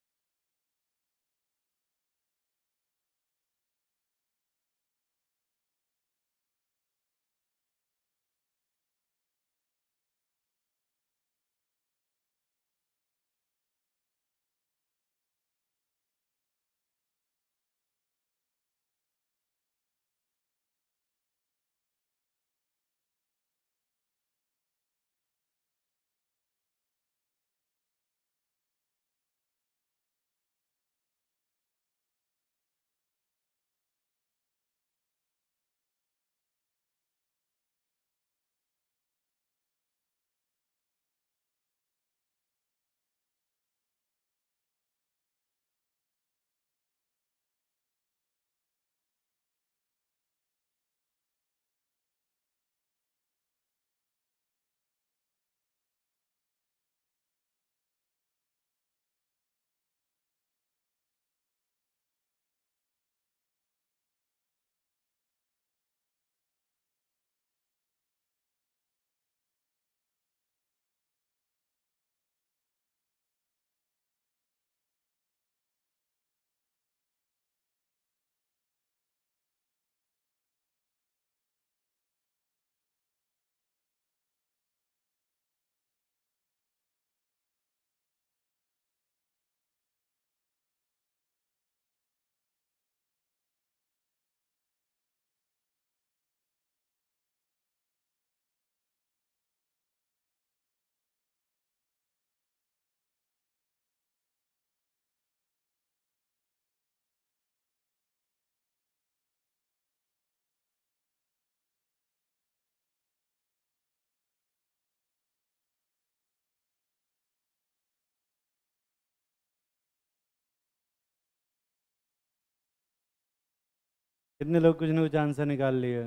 [SPEAKER 1] कितने लोग कुछ ना कुछ आंसर निकाल लिए?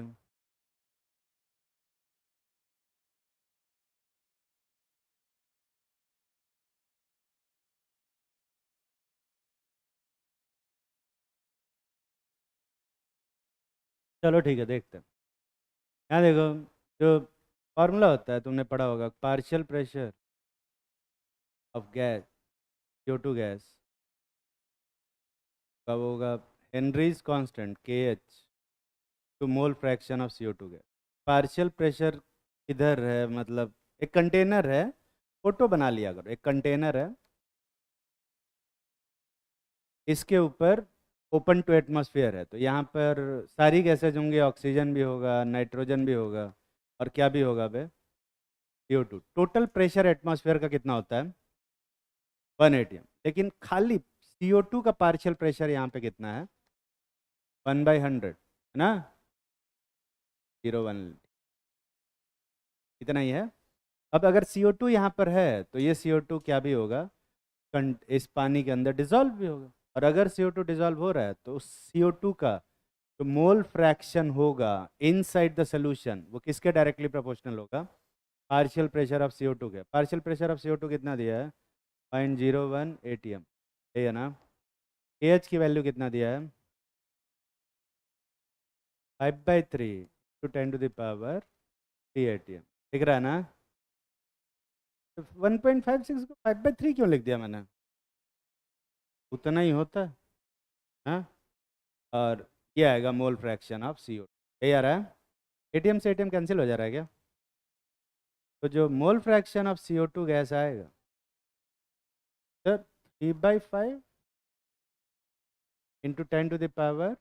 [SPEAKER 1] चलो ठीक है, देखते हैं। यहाँ देखो, जो फॉर्मूला होता है तुमने पढ़ा होगा, partial pressure of gas, CO2 gas, कब होगा? Henry's constant KH to mole fraction of CO2 gas. Partial pressure इधर है, मतलब एक कंटेनर है, फोटो बना लिया करो, एक कंटेनर है, इसके ऊपर ओपन टू एटमॉस्फेयर है, तो यहाँ पर सारी गैसेज होंगी, ऑक्सीजन भी होगा, नाइट्रोजन भी होगा, और क्या भी होगा बे? CO2। टोटल प्रेशर एटमॉस्फेयर का कितना होता है? 1 atm। लेकिन खाली CO2 का पार्शियल प्रेशर यहाँ पे कितना है? 1/100, है ना? 0.1, इतना ही है। अब अगर CO2 यहाँ पर है तो ये CO2 क्या भी होगा? इस पानी के अंदर डिजॉल्व भी होगा। और अगर CO2 डिजॉल्व हो रहा है तो उस CO2 का जो मोल फ्रैक्शन होगा इनसाइड द सोल्यूशन, वो किसके डायरेक्टली प्रोपोर्शनल होगा? पार्शियल प्रेशर ऑफ CO2 के। पार्शियल प्रेशर ऑफ CO2 कितना दिया है? 0.01 atm, है ना? KH की वैल्यू कितना दिया है? 5/3 टू 10⁻³ atm। दिख रहा है ना? तो 1.56 को 5/3 क्यों लिख दिया मैंने? उतना ही होता है। हाँ, और ये आएगा मोल फ्रैक्शन ऑफ CO2। यही आ रहा है? ATM से ATM कैंसिल हो जा रहा है क्या? तो जो मोल फ्रैक्शन ऑफ CO2 गैस आएगा सर, 3/5 इंटू 10⁻³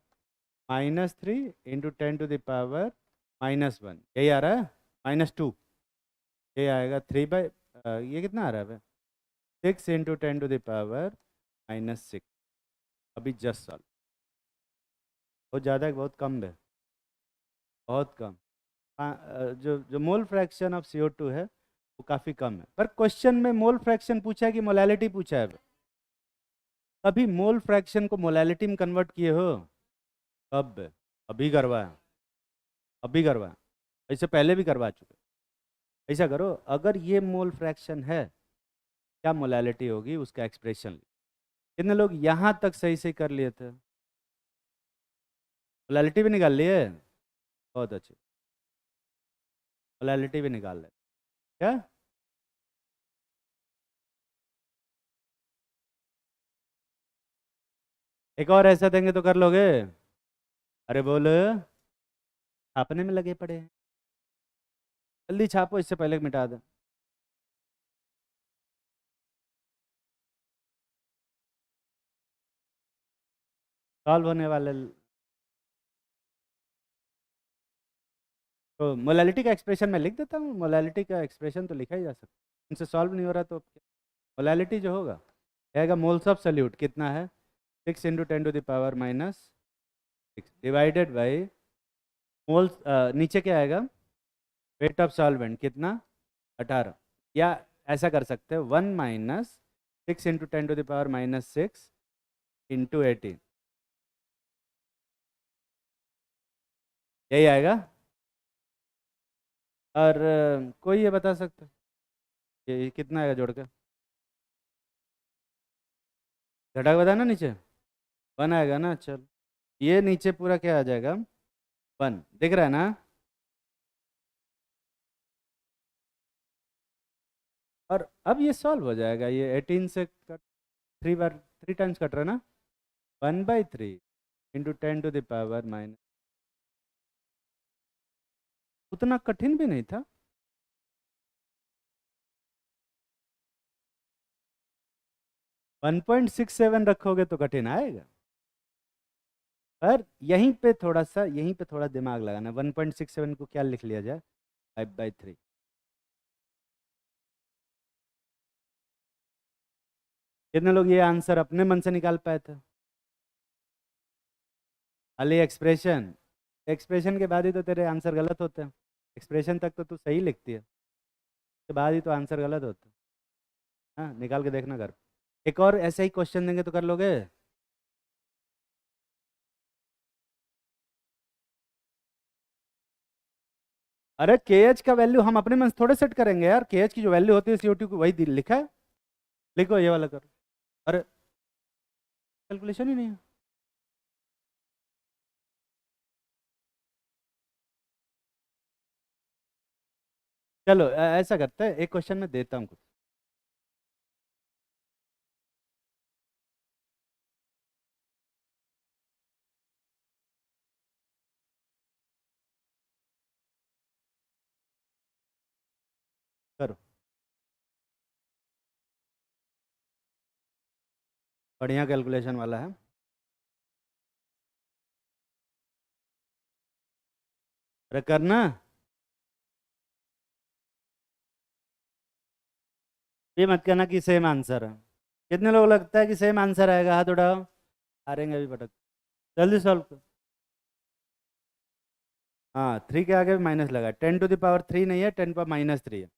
[SPEAKER 1] इंटू 10⁻⁻1। यही आ रहा है? -2। ये आएगा 3 बाई, ये कितना आ रहा है भाई? 6 इंटू 10⁻⁻6। अभी जस्ट सॉल्व। बहुत ज़्यादा है, बहुत कम है? बहुत कम। जो जो मोल फ्रैक्शन ऑफ CO2 है वो काफ़ी कम है, पर क्वेश्चन में मोल फ्रैक्शन पूछा है कि मोलैलिटी पूछा है? कभी मोल फ्रैक्शन को मोलैलिटी में कन्वर्ट किए हो? कब? अभी करवाया, अभी करवाया, इससे पहले भी करवा चुके। ऐसा करो, अगर ये मोल फ्रैक्शन है, क्या मोलैलिटी होगी उसका एक्सप्रेशन। कितने लोग यहाँ तक सही से कर लिए थे? मोलैलिटी भी निकाल लिए? बहुत अच्छे, मोलैलिटी भी निकाल ले क्या? एक और ऐसा देंगे तो कर लोगे? अरे बोल, छापने में लगे पड़े हैं, जल्दी छापो इससे पहले कि मिटा दे। सॉल्व होने वाले। तो मोलैलिटी का एक्सप्रेशन मैं लिख देता हूँ, मोलैलिटी का एक्सप्रेशन तो लिखा ही जा सकता है, उनसे सॉल्व नहीं हो रहा तो मोलैलिटी जो होगा रहेगा मोल्स ऑफ सल्यूट कितना है? 6 इंटू 10⁻⁻6 डिवाइडेड बाई मोल्स, नीचे क्या आएगा? वेट ऑफ सॉल्वेंट कितना? 18। या ऐसा कर सकते हैं 1 - 6 इंटू 10⁻⁻6 इंटू 18, यही आएगा। और कोई ये बता सकता है ये कितना आएगा जोड़ के? घटा के बताना नीचे। 1 आएगा ना? चल, ये नीचे पूरा क्या आ जाएगा? 1 दिख रहा है ना? और अब ये सॉल्व हो जाएगा, ये 18 से कट, 3 बार 3 टाइम्स कट रहा है ना? 1/3 इंटू 10⁻⁻, उतना कठिन भी नहीं था। 1.67 रखोगे तो कठिन आएगा, पर यहीं पे थोड़ा दिमाग लगाना। 1.67 को क्या लिख लिया जाए? 5/3। कितने लोग ये आंसर अपने मन से निकाल पाए थे? खाली एक्सप्रेशन, एक्सप्रेशन के बाद ही तो तेरे आंसर गलत होते हैं। एक्सप्रेशन तक तो तू सही लिखती है, उसके बाद ही तो आंसर गलत होता है। हाँ, निकाल के देखना कर। एक और ऐसा ही क्वेश्चन देंगे तो कर लोगे? अरे के एच का वैल्यू हम अपने में थोड़े सेट करेंगे यार, के एच की जो वैल्यू होती है CO2 की वही लिखा है। लिखो ये वाला करो। अरे कैलकुलेशन ही नहीं है। चलो ऐसा करते हैं, एक क्वेश्चन में देता हूँ कुछ। करो, बढ़िया कैलकुलेशन वाला है। अरे करना। ये मत कहना कि सेम आंसर है। कितने लोग लगता है कि सेम आंसर आएगा, हाथ उठाओ। हारेंगे अभी पटक। जल्दी सॉल्व करो। हाँ, 3 के आगे भी माइनस लगा, 10⁻³ नहीं है, 10⁻³ है।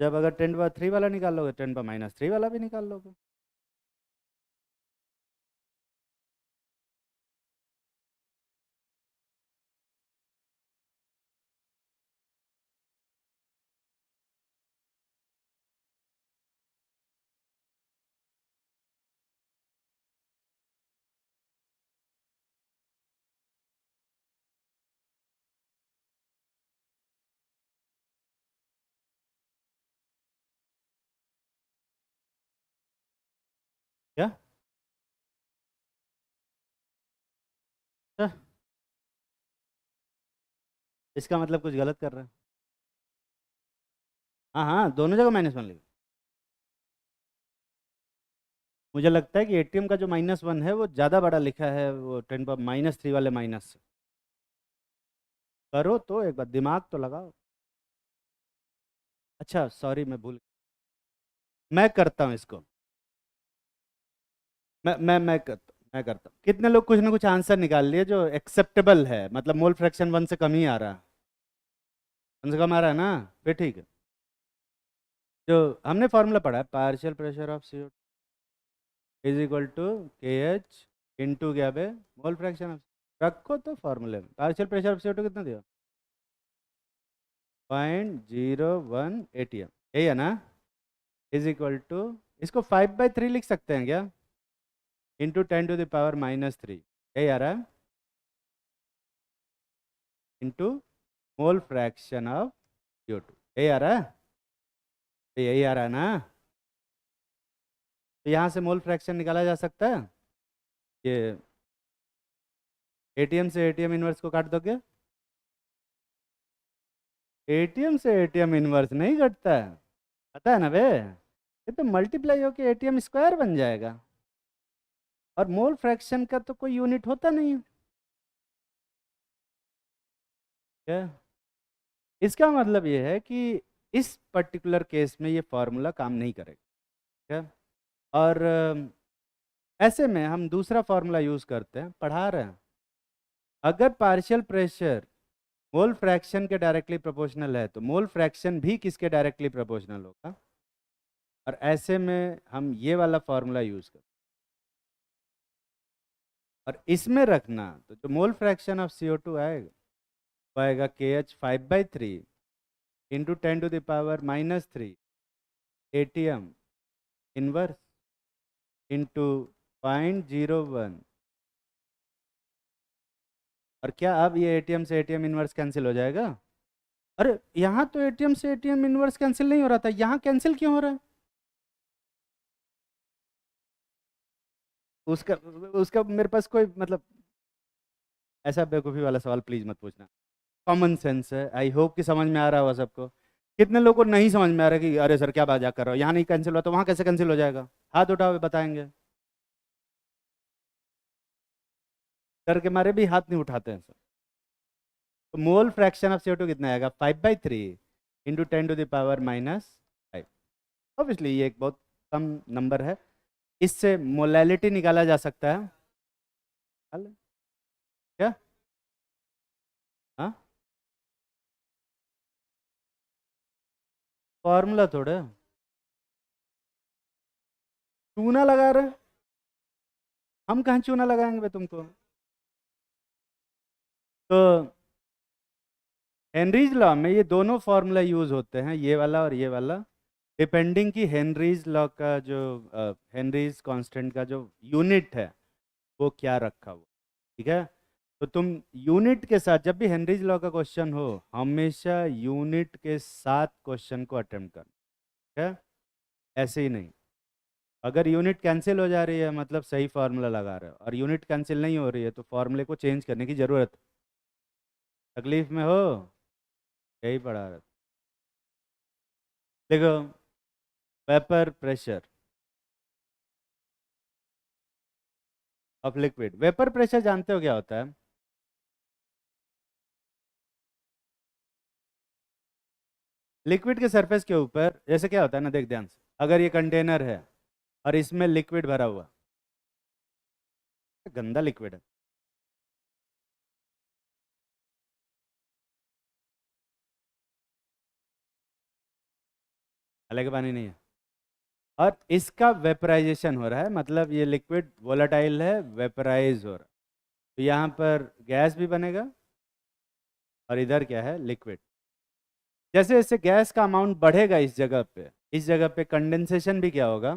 [SPEAKER 1] जब अगर 10⁻³ वाला निकाल लोगे, 10⁻³ वाला भी निकाल लोगे। क्या? क्या? इसका मतलब कुछ गलत कर रहा है। हाँ हाँ, दोनों जगह -1 लिखो। मुझे लगता है कि ATM का जो -1 है वो ज़्यादा बड़ा लिखा है, वो 10⁻³ वाले माइनस से। करो तो, एक बार दिमाग तो लगाओ। अच्छा सॉरी, मैं भूल। मैं करता हूँ इसको। मैं करता हूँ। कितने लोग कुछ ना कुछ आंसर निकाल लिए जो एक्सेप्टेबल है, मतलब मोल फ्रैक्शन 1 से कम ही आ रहा है। 1 से कम आ रहा है ना? फिर ठीक है। जो हमने फॉर्मूला पढ़ा है, partial pressure of CO2 is equal to KH into क्या बे, मोल फ्रैक्शन ऑफ। रखो तो फॉर्मूले में, पार्शियल प्रेशर ऑफ CO2 कितना दिया? 0.01 ATM, यही है ना? इज इक्वल टू, इसको 5/3 लिख सकते हैं क्या? इंटू 10⁻³ यही आ रहा है, into mole fraction of CO2 यही आ रहा है। तो यही आ रहा है ना? तो यहाँ से मोल फ्रैक्शन निकाला जा सकता है। ये ATM से ATM इनवर्स को काट दोगे? ATM से ATM इनवर्स नहीं कटता है, पता है ना बे, ये तो मल्टीप्लाई होके ATM स्क्वायर बन जाएगा। और मोल फ्रैक्शन का तो कोई यूनिट होता नहीं है। क्या? इसका मतलब ये है कि इस पर्टिकुलर केस में ये फॉर्मूला काम नहीं करेगा। क्या? और ऐसे में हम दूसरा फॉर्मूला यूज करते हैं, पढ़ा रहे हैं। अगर पार्शियल प्रेशर मोल फ्रैक्शन के डायरेक्टली प्रोपोर्शनल है तो मोल फ्रैक्शन भी किसके डायरेक्टली प्रोपोर्शनल होगा? और ऐसे में हम ये वाला फॉर्मूला यूज करते हैं। और इसमें रखना तो जो मोल फ्रैक्शन ऑफ CO2 आएगा वो आएगा KH 5/3 into 10⁻³ ATM inverse into 0.01। और क्या अब ये ATM से ATM इनवर्स कैंसिल हो जाएगा? अरे यहाँ तो ATM से ATM इनवर्स कैंसिल नहीं हो रहा था, यहाँ कैंसिल क्यों हो रहा है? उसका उसका मेरे पास कोई मतलब, ऐसा बेवकूफ़ी वाला सवाल प्लीज मत पूछना। कॉमन सेंस है, आई होप कि समझ में आ रहा होगा सबको। कितने लोगों को नहीं समझ में आ रहा कि अरे सर क्या मजाक कर रहा हो, यहाँ नहीं कैंसिल हुआ तो वहाँ कैसे कैंसिल हो जाएगा? हाथ उठाओ, बताएंगे। डर के मारे भी हाथ नहीं उठाते हैं सर। तो मोल फ्रैक्शन ऑफ CO2 कितना आएगा? 5/3 इंटू 10⁻⁻5। ऑब्वियसली ये एक बहुत कम नंबर है। इससे मोलैलिटी निकाला जा सकता है। हल? क्या? हाँ, फॉर्मूला थोड़ा चूना लगा रहे हैं। हम कहाँ चूना लगाएंगे बे तुमको? तो हेनरीज लॉ में ये दोनों फॉर्मूला यूज होते हैं, ये वाला और ये वाला, डिपेंडिंग कि हेनरीज लॉ का जो हेनरीज कांस्टेंट का जो यूनिट है वो क्या रखा हुआ। ठीक है, तो तुम यूनिट के साथ जब भी हेनरीज लॉ का क्वेश्चन हो हमेशा यूनिट के साथ क्वेश्चन को अटेम्प्ट करना। ठीक है, ऐसे ही नहीं। अगर यूनिट कैंसिल हो जा रही है मतलब सही फार्मूला लगा रहे हो, और यूनिट कैंसिल नहीं हो रही है तो फॉर्मूले को चेंज करने की ज़रूरत है। तकलीफ में हो, यही पढ़ा रहा था। देखो, vapour pressure of liquid, vapour pressure जानते हो क्या होता है? लिक्विड के सरफेस के ऊपर जैसे क्या होता है ना, देख ध्यान से, अगर ये कंटेनर है और इसमें लिक्विड भरा हुआ, गंदा लिक्विड है, हालांकि पानी नहीं है, और इसका वेपराइजेशन हो रहा है, मतलब ये लिक्विड वोलाटाइल है, वेपराइज हो रहा है, तो यहाँ पर गैस भी बनेगा और इधर क्या है, लिक्विड। जैसे जैसे गैस का अमाउंट बढ़ेगा इस जगह पे कंडेंसेशन भी क्या होगा,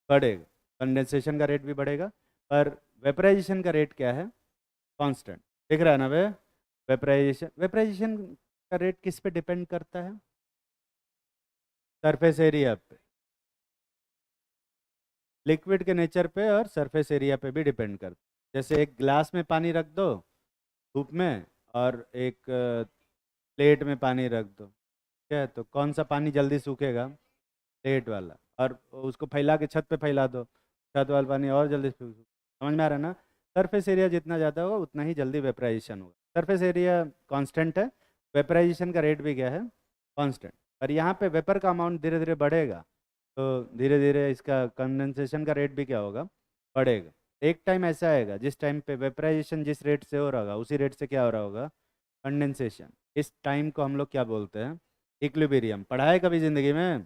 [SPEAKER 1] बढ़ेगा। कंडेंसेशन का रेट भी बढ़ेगा, पर वेपराइजेशन का रेट क्या है, कांस्टेंट। दिख रहा है ना वे, वेपराइजेशन वेपराइजेशन का रेट किस पे डिपेंड करता है, सरफेस एरिया पे, लिक्विड के नेचर पे और सरफेस एरिया पे भी डिपेंड करता है। जैसे एक ग्लास में पानी रख दो धूप में, और एक प्लेट में पानी रख दो, ठीक है, तो कौन सा पानी जल्दी सूखेगा, प्लेट वाला, और उसको फैला के छत पे फैला दो, छत वाला पानी और जल्दी समझ में आ रहा है ना। सरफेस एरिया जितना ज़्यादा होगा उतना ही जल्दी वेपराइजेशन होगा। सरफेस एरिया कांस्टेंट है, वेपराइजेशन का रेट भी क्या है, कांस्टेंट। और यहाँ पे वेपर का अमाउंट धीरे धीरे बढ़ेगा, तो धीरे धीरे इसका कंडेंसेशन का रेट भी क्या होगा, बढ़ेगा। एक टाइम ऐसा आएगा जिस टाइम पे वेपराइजेशन जिस रेट से हो रहा होगा उसी रेट से क्या हो रहा होगा, कंडेंसेशन। इस टाइम को हम लोग क्या बोलते हैं, इक्विलिब्रियम। पढ़ा है कभी ज़िंदगी में?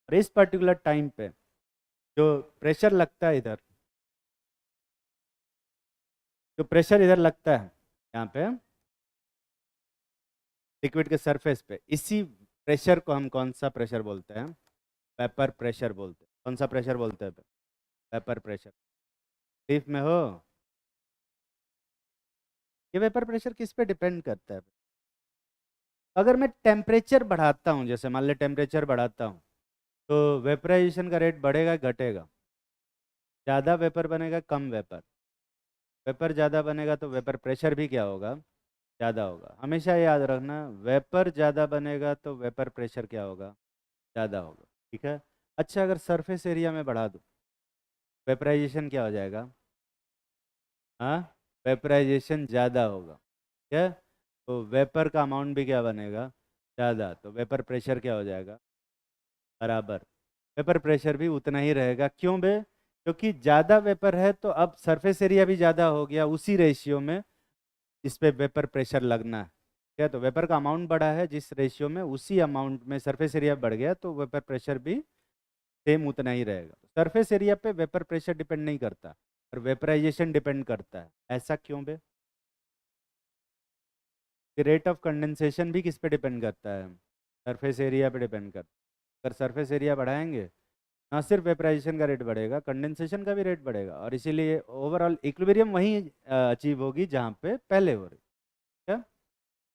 [SPEAKER 1] और इस पर्टिकुलर टाइम पे जो प्रेशर लगता है इधर, जो प्रेशर इधर लगता है यहाँ पे लिक्विड के सरफेस पे, इसी प्रेशर को हम कौन सा प्रेशर बोलते हैं, वेपर प्रेशर बोलते हैं। कौन सा प्रेशर बोलते हैं, वेपर प्रेशर। लीफ में हो, ये वेपर प्रेशर किस पे डिपेंड करता है? अगर मैं टेम्परेचर बढ़ाता हूँ, जैसे मान ले टेम्परेचर बढ़ाता हूँ, तो वेपराइजेशन का रेट बढ़ेगा घटेगा, ज़्यादा वेपर बनेगा कम वेपर, वेपर ज़्यादा बनेगा तो वेपर प्रेशर भी क्या होगा, ज़्यादा होगा। हमेशा याद रखना, वेपर ज़्यादा बनेगा तो वेपर प्रेशर क्या होगा, ज़्यादा होगा। ठीक है, अच्छा अगर सरफेस एरिया में बढ़ा दूँ, वेपराइजेशन क्या हो जाएगा, हाँ, वेपराइजेशन ज़्यादा होगा। ठीक है, तो वेपर का अमाउंट भी क्या बनेगा, ज़्यादा, तो वेपर प्रेशर क्या हो जाएगा, बराबर। वेपर प्रेशर भी उतना ही रहेगा, क्यों बे, क्योंकि ज़्यादा वेपर है तो अब सरफेस एरिया भी ज़्यादा हो गया उसी रेशियो में इस पे वेपर प्रेशर लगना है। क्या, तो वेपर का अमाउंट बढ़ा है जिस रेशियो में, उसी अमाउंट में सरफेस एरिया बढ़ गया तो वेपर प्रेशर भी सेम उतना ही रहेगा। सरफेस एरिया पे वेपर प्रेशर डिपेंड नहीं करता, और वेपराइजेशन डिपेंड करता है। ऐसा क्यों बे? रेट ऑफ कंडेंसेशन भी किस पे डिपेंड करता है, सरफेस एरिया पे डिपेंड करता है। अगर सरफेस एरिया बढ़ाएंगे, ना सिर्फ वेपराइजेशन का रेट बढ़ेगा, कंडेंसेशन का भी रेट बढ़ेगा, और इसीलिए ओवरऑल इक्विलिब्रियम वहीं अचीव होगी जहाँ पे पहले हो रही है।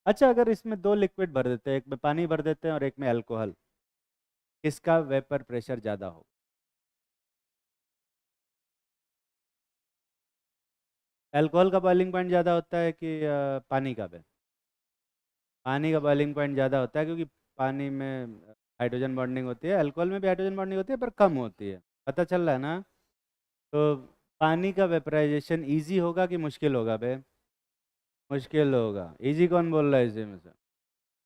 [SPEAKER 1] अच्छा अगर इसमें दो लिक्विड भर देते हैं, एक में पानी भर देते हैं और एक में अल्कोहल, किसका वेपर प्रेशर ज़्यादा हो? अल्कोहल का बॉइलिंग पॉइंट ज़्यादा होता है कि पानी का भी? पानी का बॉइलिंग पॉइंट ज़्यादा होता है, क्योंकि पानी में हाइड्रोजन बॉन्डिंग होती है, अल्कोहल में भी हाइड्रोजन बॉन्डिंग होती है पर कम होती है। पता चल रहा है ना? तो पानी का वेपराइजेशन इजी होगा कि मुश्किल होगा बे? मुश्किल होगा। इजी कौन बोल रहा है इसी में से?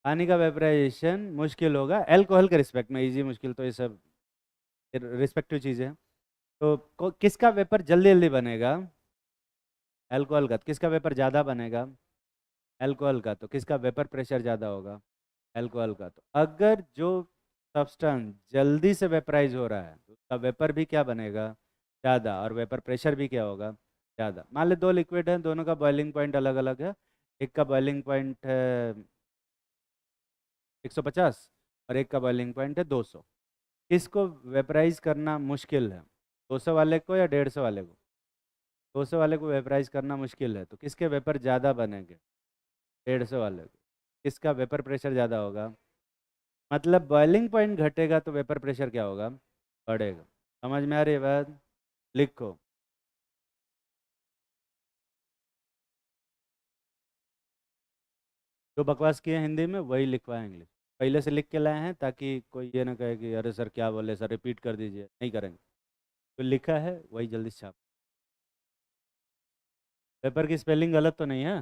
[SPEAKER 1] पानी का वेपराइजेशन मुश्किल होगा, अल्कोहल के रिस्पेक्ट में। इजी मुश्किल तो ये सब रिस्पेक्टिव चीज़ें हैं। तो किसका वेपर जल्दी जल्दी बनेगा, अल्कोहल का। तो किसका वेपर ज़्यादा बनेगा, अल्कोहल का। तो किसका वेपर प्रेशर ज़्यादा होगा, अल्कोहल का। तो अगर जो सब्सटेंस जल्दी से वेपराइज हो रहा है तो उसका वेपर भी क्या बनेगा, ज़्यादा, और वेपर प्रेशर भी क्या होगा, ज़्यादा। मान ले दो लिक्विड हैं, दोनों का बॉइलिंग पॉइंट अलग अलग है, एक का बॉइलिंग पॉइंट है 150 और एक का बॉइलिंग पॉइंट है 200। किसको वेपराइज करना मुश्किल है, 200 वाले को या 150 वाले को? 200 वाले को वेपराइज करना मुश्किल है, तो किसके वेपर ज़्यादा बनेंगे? 150 वाले को। किसका वेपर प्रेशर ज़्यादा होगा? मतलब बॉइलिंग पॉइंट घटेगा तो वेपर प्रेशर क्या होगा? बढ़ेगा। समझ में आ रही है बात? लिखो। जो बकवास किए हिंदी में वही लिखवाए इंग्लिश। पहले से लिख के लाए हैं ताकि कोई ये ना कहे कि अरे सर क्या बोले सर, रिपीट कर दीजिए, नहीं करेंगे। तो लिखा है वही जल्दी से छाप। पेपर की स्पेलिंग गलत तो नहीं है?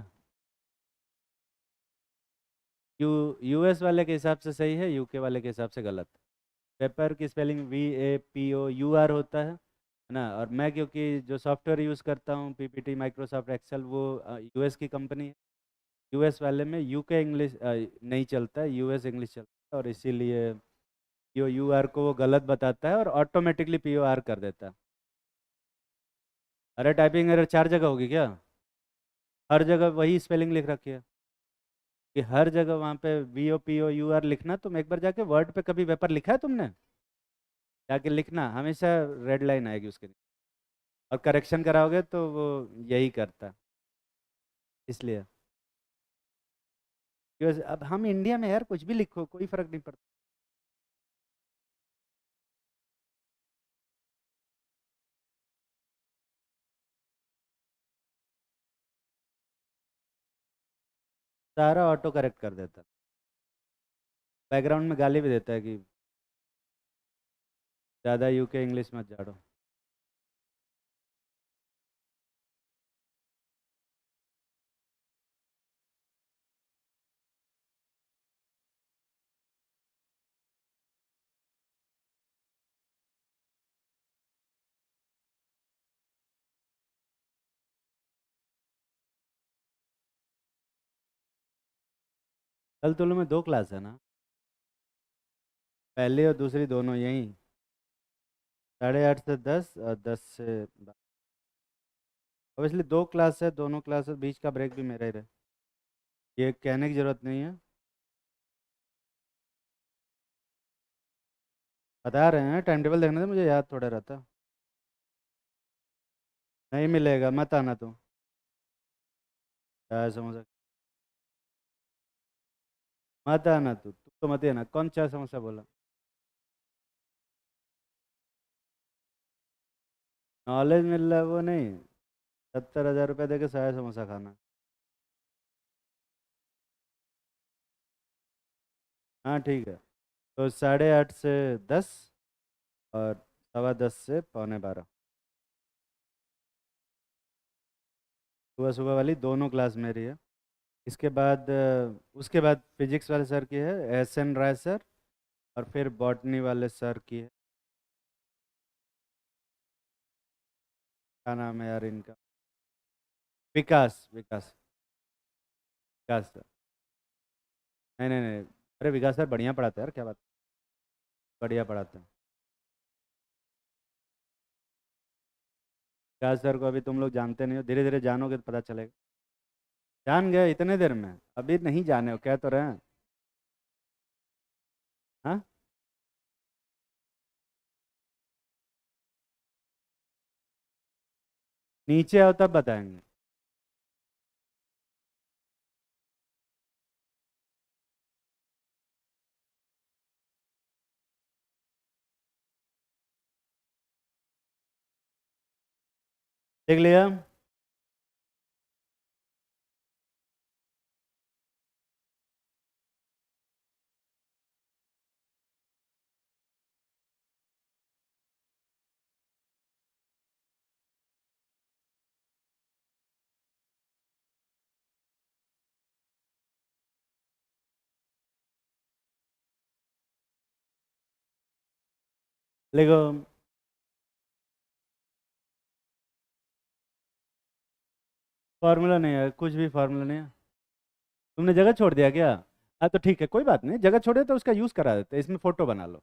[SPEAKER 1] यूएस वाले के हिसाब से सही है, यूके वाले के हिसाब से गलत। पेपर की स्पेलिंग VAPOUR होता है ना। और मैं क्योंकि जो सॉफ्टवेयर यूज़ करता हूँ PPT माइक्रोसॉफ्ट एक्सेल, वो यूएस की कंपनी है। यूएस वाले में यूके इंग्लिश नहीं चलता है, यूएस इंग्लिश चलता है, और इसीलिए UR को वो गलत बताता है और ऑटोमेटिकली POR कर देता है। अरे टाइपिंग एरर 4 जगह होगी क्या? हर जगह वही स्पेलिंग लिख रखी है कि हर जगह वहाँ पे VOPOUR लिखना। तुम एक बार जाके वर्ड पे कभी वेपर लिखा है तुमने? जाके लिखना, हमेशा रेड लाइन आएगी उसके नीचे। और करेक्शन कराओगे तो वो यही करता है, इसलिए। अब हम इंडिया में यार कुछ भी लिखो कोई फर्क नहीं पड़ता। सारा ऑटो करेक्ट कर देता है। बैकग्राउंड में गाली भी देता है कि ज़्यादा यूके इंग्लिश मत झाड़ो। कल तुलु में 2 क्लास है ना? पहली और दूसरी दोनों यहीं, 8:30 से 10 और 10 से 12। ऑब्वियसली 2 क्लास है, दोनों क्लास बीच का ब्रेक भी मेरा ही रहे, ये कहने की ज़रूरत नहीं है। बता रहे हैं, टाइम टेबल देखने से मुझे याद थोड़ा रहता। नहीं मिलेगा, मत आना तुम। चाय समोसा मत आना, तू तो मत ही आना। कौन चाय समोसा बोला? नॉलेज मिल रहा है वो नहीं, 70,000 रुपये दे के चाय समोसा खाना। हाँ ठीक है। तो 8:30 से 10 और 10:15 से 11:45। सुबह सुबह वाली दोनों क्लास मेरी है। इसके बाद उसके बाद फिजिक्स वाले सर की है, SN राय सर। और फिर बॉटनी वाले सर की है। क्या नाम है यार इनका? विकास विकास विकास सर। नहीं नहीं नहीं, अरे विकास सर बढ़िया पढ़ाते हैं यार, क्या बात। बढ़िया पढ़ाते हैं। विकास सर को अभी तुम लोग जानते नहीं हो, धीरे धीरे जानोगे तो पता चलेगा। जान गए इतने देर में? अभी नहीं जाने हो, कह तो रहे हैं। हाँ, नीचे आओ तब बताएंगे। देख लिया? लिखो। फार्मूला नहीं है, कुछ भी फार्मूला नहीं है। तुमने जगह छोड़ दिया क्या? हाँ तो ठीक है, कोई बात नहीं, जगह छोड़े तो उसका यूज़ करा देते, इसमें फ़ोटो बना लो।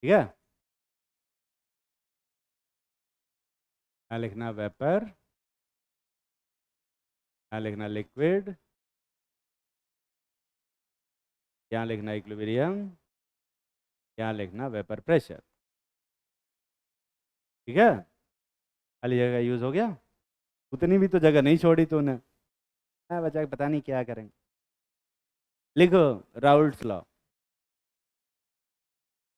[SPEAKER 1] ठीक है, यहाँ लिखना वेपर, यहाँ लिखना लिक्विड, यहाँ लिखना इक्विलिब्रियम, यहाँ लिखना वेपर प्रेशर। ठीक है, खाली जगह यूज हो गया। उतनी भी तो जगह नहीं छोड़ी तूने। मैं बचा के पता नहीं क्या करेंगे। लिखो राउल्ट्स लॉ।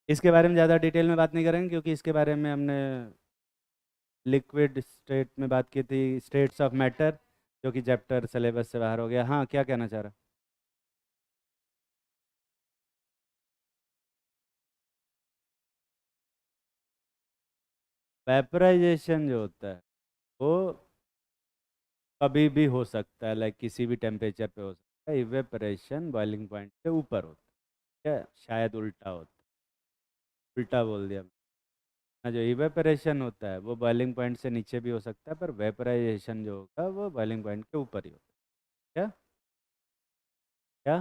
[SPEAKER 1] इसके बारे में ज़्यादा डिटेल में बात नहीं करेंगे क्योंकि इसके बारे में हमने लिक्विड स्टेट में बात की थी, स्टेट्स ऑफ मैटर, जो कि चैप्टर सिलेबस से बाहर हो गया। हाँ, क्या कहना चाह रहा? वेपराइजेशन जो होता है वो कभी भी हो सकता है, लाइक किसी भी टेम्परेचर पे हो सकता है। इवेपरेशन बॉइलिंग पॉइंट से ऊपर होता है, शायद उल्टा होता है, उल्टा बोल दिया ना। जो इवेपरेशन होता है वो बॉइलिंग पॉइंट से नीचे भी हो सकता है, पर वेपराइजेशन जो होगा वो बॉइलिंग पॉइंट के ऊपर ही होता है। क्या क्या?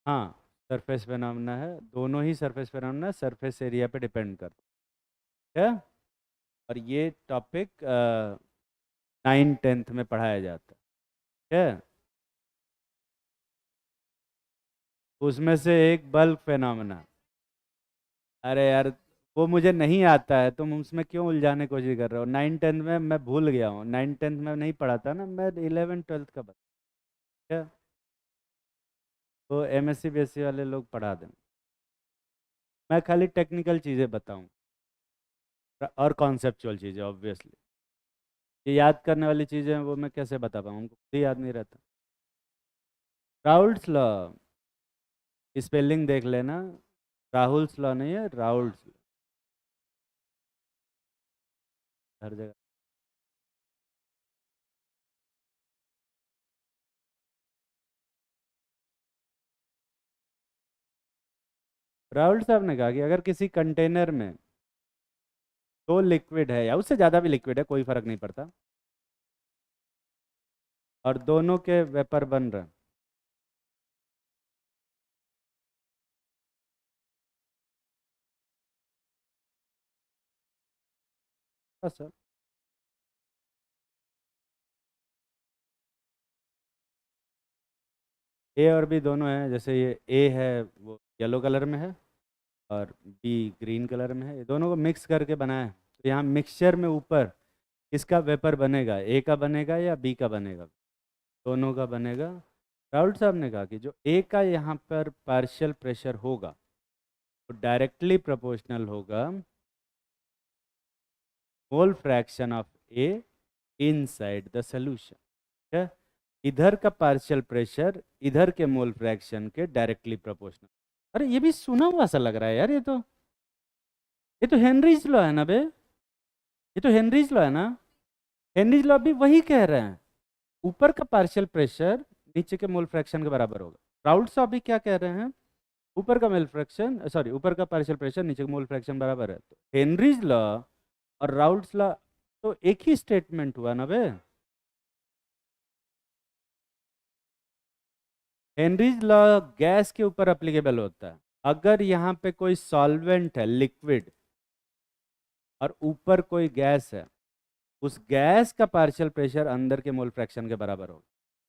[SPEAKER 1] हाँ, सरफेस फिनोमेना है, दोनों ही सरफेस फिनोमेना सरफेस एरिया पे डिपेंड करता है। क्या? और ये टॉपिक 9th-10th में पढ़ाया जाता है। क्या? उसमें से एक बल्क फिनोमेना। अरे यार, वो मुझे नहीं आता है, तुम उसमें क्यों उलझाने की कोशिश कर रहे हो? 9th-10th में मैं भूल गया हूँ, 9th-10th में नहीं पढ़ा था ना मैं, 11th-12th का बता। क्या? वो MSc BSc वाले लोग पढ़ा दें, मैं खाली टेक्निकल चीज़ें बताऊँ और कॉन्सेप्चुअल चीज़ें। ऑब्वियसली ये याद करने वाली चीज़ें हैं, वो मैं कैसे बता पाऊँ, हमको खुद ही याद नहीं रहता। राउल्ट्स लॉ, स्पेलिंग देख लेना, राहुल्स लॉ नहीं है, राउल्ट्स, हर जगह। राहुल साहब ने कहा कि अगर किसी कंटेनर में दो लिक्विड है या उससे ज़्यादा भी लिक्विड है, कोई फर्क नहीं पड़ता, और दोनों के वेपर बन रहे हैं, बस सर। ए और बी दोनों हैं, जैसे ये ए है वो येलो कलर में है और बी ग्रीन कलर में है, ये दोनों को मिक्स करके बनाया है। तो यहाँ मिक्सचर में ऊपर किसका वेपर बनेगा, ए का बनेगा या बी का बनेगा? दोनों का बनेगा। राहुल साहब ने कहा कि जो ए का यहाँ पर पार्शियल प्रेशर होगा वो डायरेक्टली प्रोपोर्शनल होगा मोल fraction of a inside the solution. है, इधर का पार्शियल प्रेशर इधर के मोल फ्रैक्शन के डायरेक्टली प्रोपोर्शनल। अरे ये भी सुना हुआ सा लग रहा है यार, ये तो हेनरीज लॉ है ना बे, ये तो हेनरीज लॉ है ना। हेनरीज लॉ भी वही कह रहे हैं, ऊपर का पार्शियल प्रेशर नीचे के मोल फ्रैक्शन के बराबर होगा। राउल्ट साहब भी क्या कह रहे हैं, ऊपर का मोल फ्रैक्शन, सॉरी, ऊपर का पार्शियल प्रेशर नीचे के मोल फ्रैक्शन बराबर है। तो हेनरीज लॉ और राउल्ट्स लॉ तो एक ही स्टेटमेंट हुआ ना बे। हेनरीज लॉ गैस के ऊपर अप्लीकेबल होता है। अगर यहाँ पे कोई सॉल्वेंट है लिक्विड और ऊपर कोई गैस है, उस गैस का पार्शियल प्रेशर अंदर के मोल फ्रैक्शन के बराबर होगा।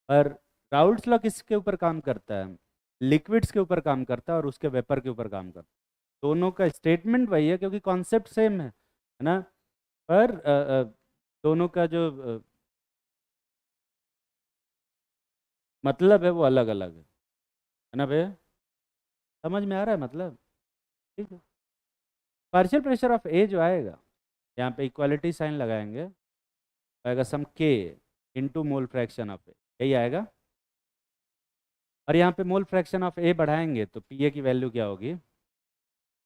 [SPEAKER 1] पर राउल्ट्स लॉ किसके ऊपर काम करता है? लिक्विड्स के ऊपर काम करता है और उसके वेपर के ऊपर काम करता है। दोनों का स्टेटमेंट वही है क्योंकि कॉन्सेप्ट सेम है ना। पर दोनों का जो मतलब है वो अलग अलग है ना भैया? समझ में आ रहा है मतलब? ठीक है। पार्शियल प्रेशर ऑफ ए जो आएगा, यहाँ पे इक्वालिटी साइन लगाएंगे, आएगा सम के इंटू मोल फ्रैक्शन ऑफ ए, यही आएगा। और यहाँ पे मोल फ्रैक्शन ऑफ ए बढ़ाएंगे तो पी ए की वैल्यू क्या होगी?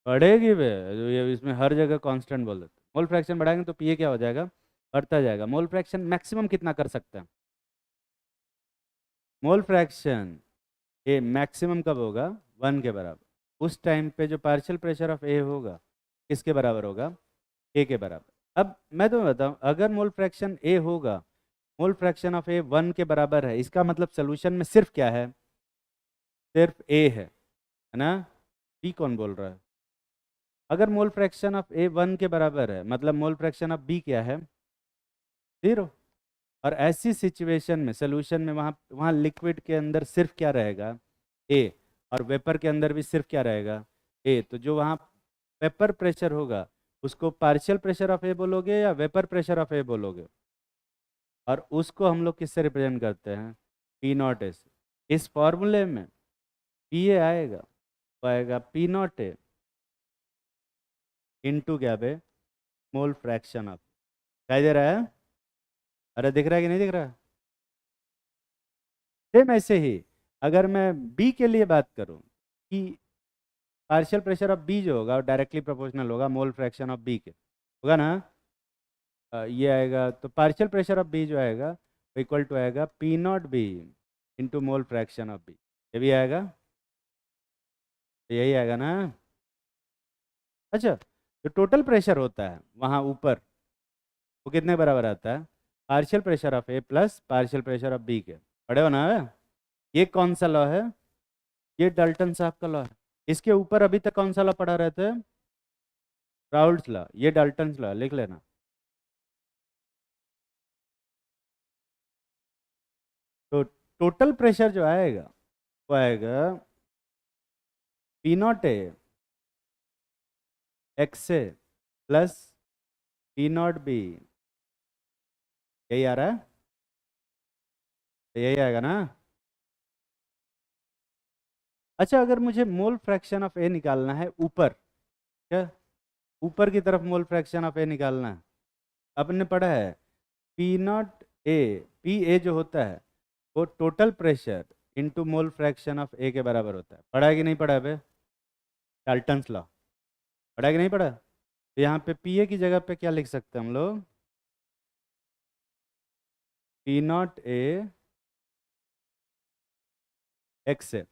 [SPEAKER 1] बढ़ेगी वे, जो ये इसमें हर जगह कांस्टेंट बोल देते। मोल फ्रैक्शन बढ़ाएंगे तो पी ए क्या हो जाएगा? बढ़ता जाएगा। मोल फ्रैक्शन मैक्सिमम कितना कर सकते हैं? मोल फ्रैक्शन ए मैक्सिमम कब होगा? 1 के बराबर। उस टाइम पे जो पार्शियल प्रेशर ऑफ ए होगा किसके बराबर होगा? ए के बराबर। अब मैं तुम्हें बताऊं, अगर मोल फ्रैक्शन ए होगा, मोल फ्रैक्शन ऑफ ए 1 के बराबर है, इसका मतलब सोल्यूशन में सिर्फ क्या है? सिर्फ ए है ना। बी कौन बोल रहा है? अगर मोल फ्रैक्शन ऑफ ए 1 के बराबर है, मतलब मोल फ्रैक्शन ऑफ बी क्या है? 0। और ऐसी सिचुएशन में सोल्यूशन में वहाँ वहाँ लिक्विड के अंदर सिर्फ क्या रहेगा? ए। और वेपर के अंदर भी सिर्फ क्या रहेगा? ए। तो जो वहाँ वेपर प्रेशर होगा उसको पार्शियल प्रेशर ऑफ ए बोलोगे या वेपर प्रेशर ऑफ ए बोलोगे? और उसको हम लोग किससे रिप्रेजेंट करते हैं? पी नॉट ए से। इस फॉर्मूले में पी ए आएगा, वो आएगा पी नॉट ए इंटू क्या पे? मोल फ्रैक्शन ऑफ। दिखाई दे रहा है? अरे दिख रहा है कि नहीं दिख रहा? सेम ऐसे ही अगर मैं बी के लिए बात करूं कि पार्शियल प्रेशर ऑफ बी जो होगा वो डायरेक्टली प्रोपोर्शनल होगा मोल फ्रैक्शन ऑफ बी के, होगा ना? ये आएगा तो पार्शियल प्रेशर ऑफ बी जो आएगा इक्वल टू आएगा P not B into mole fraction of B. ये भी आएगा, तो यही आएगा ना? अच्छा, जो टोटल प्रेशर होता है वहाँ ऊपर वो कितने बराबर आता है? Partial pressure of A plus partial pressure of B के। पढ़े हो ना? ये कौन सा लॉ है? ये डाल्टन साहब का लॉ है। इसके ऊपर अभी तक कौन सा लॉ पढ़ा रहे थे? Raoult's law. ये डाल्टन लॉ लिख लेना। तो टोटल प्रेशर जो आएगा वो आएगा P not A x A plus P not be. यही आ रहा है? तो यही आएगा ना? अच्छा, अगर मुझे मोल फ्रैक्शन ऑफ ए निकालना है ऊपर, क्या ऊपर की तरफ मोल फ्रैक्शन ऑफ ए निकालना है? अपन ने पढ़ा है P not a, p a जो होता है वो total pressure into mole fraction of a के बराबर होता है। पढ़ा है कि नहीं पढ़ा है बे? डाल्टन्स लॉ पढ़ा है कि नहीं पढ़ा? तो यहाँ पे पी ए की जगह पे क्या लिख सकते हैं हम लोग? पी नॉट ए एक्स ए।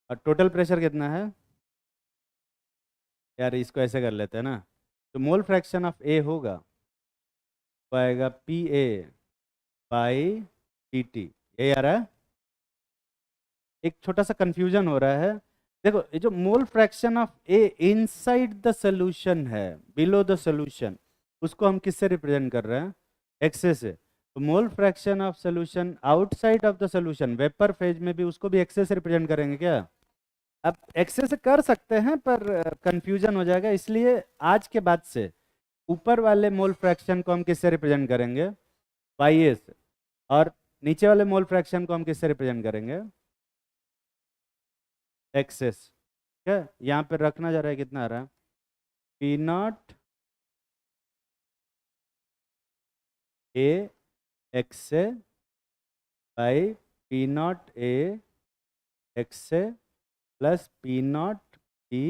[SPEAKER 1] और टोटल प्रेशर कितना है? यार इसको ऐसे कर लेते हैं ना, तो मोल फ्रैक्शन ऑफ ए होगा वो आएगा P A by P T. यही आ रहा है? एक छोटा सा कंफ्यूजन हो रहा है। देखो, ये जो मोल fraction of a inside the solution है, बिलो द सोल्यूशन, उसको हम किससे रिप्रेजेंट कर रहे हैं? एक्से से। तो मोल fraction of solution outside of the solution vapour phase में भी उसको भी एक्से से रिप्रेजेंट करेंगे क्या? अब एक्से से कर सकते हैं पर कंफ्यूजन हो जाएगा, इसलिए आज के बाद से ऊपर वाले मोल फ्रैक्शन को हम किससे रिप्रेजेंट करेंगे? वाई ए से। और नीचे वाले मोल फ्रैक्शन को हम किससे रिप्रेजेंट करेंगे? एक्सेस। क्या यहाँ पे रखना जा रहा है? कितना आ रहा है? P not A x A by P not A x A plus P not B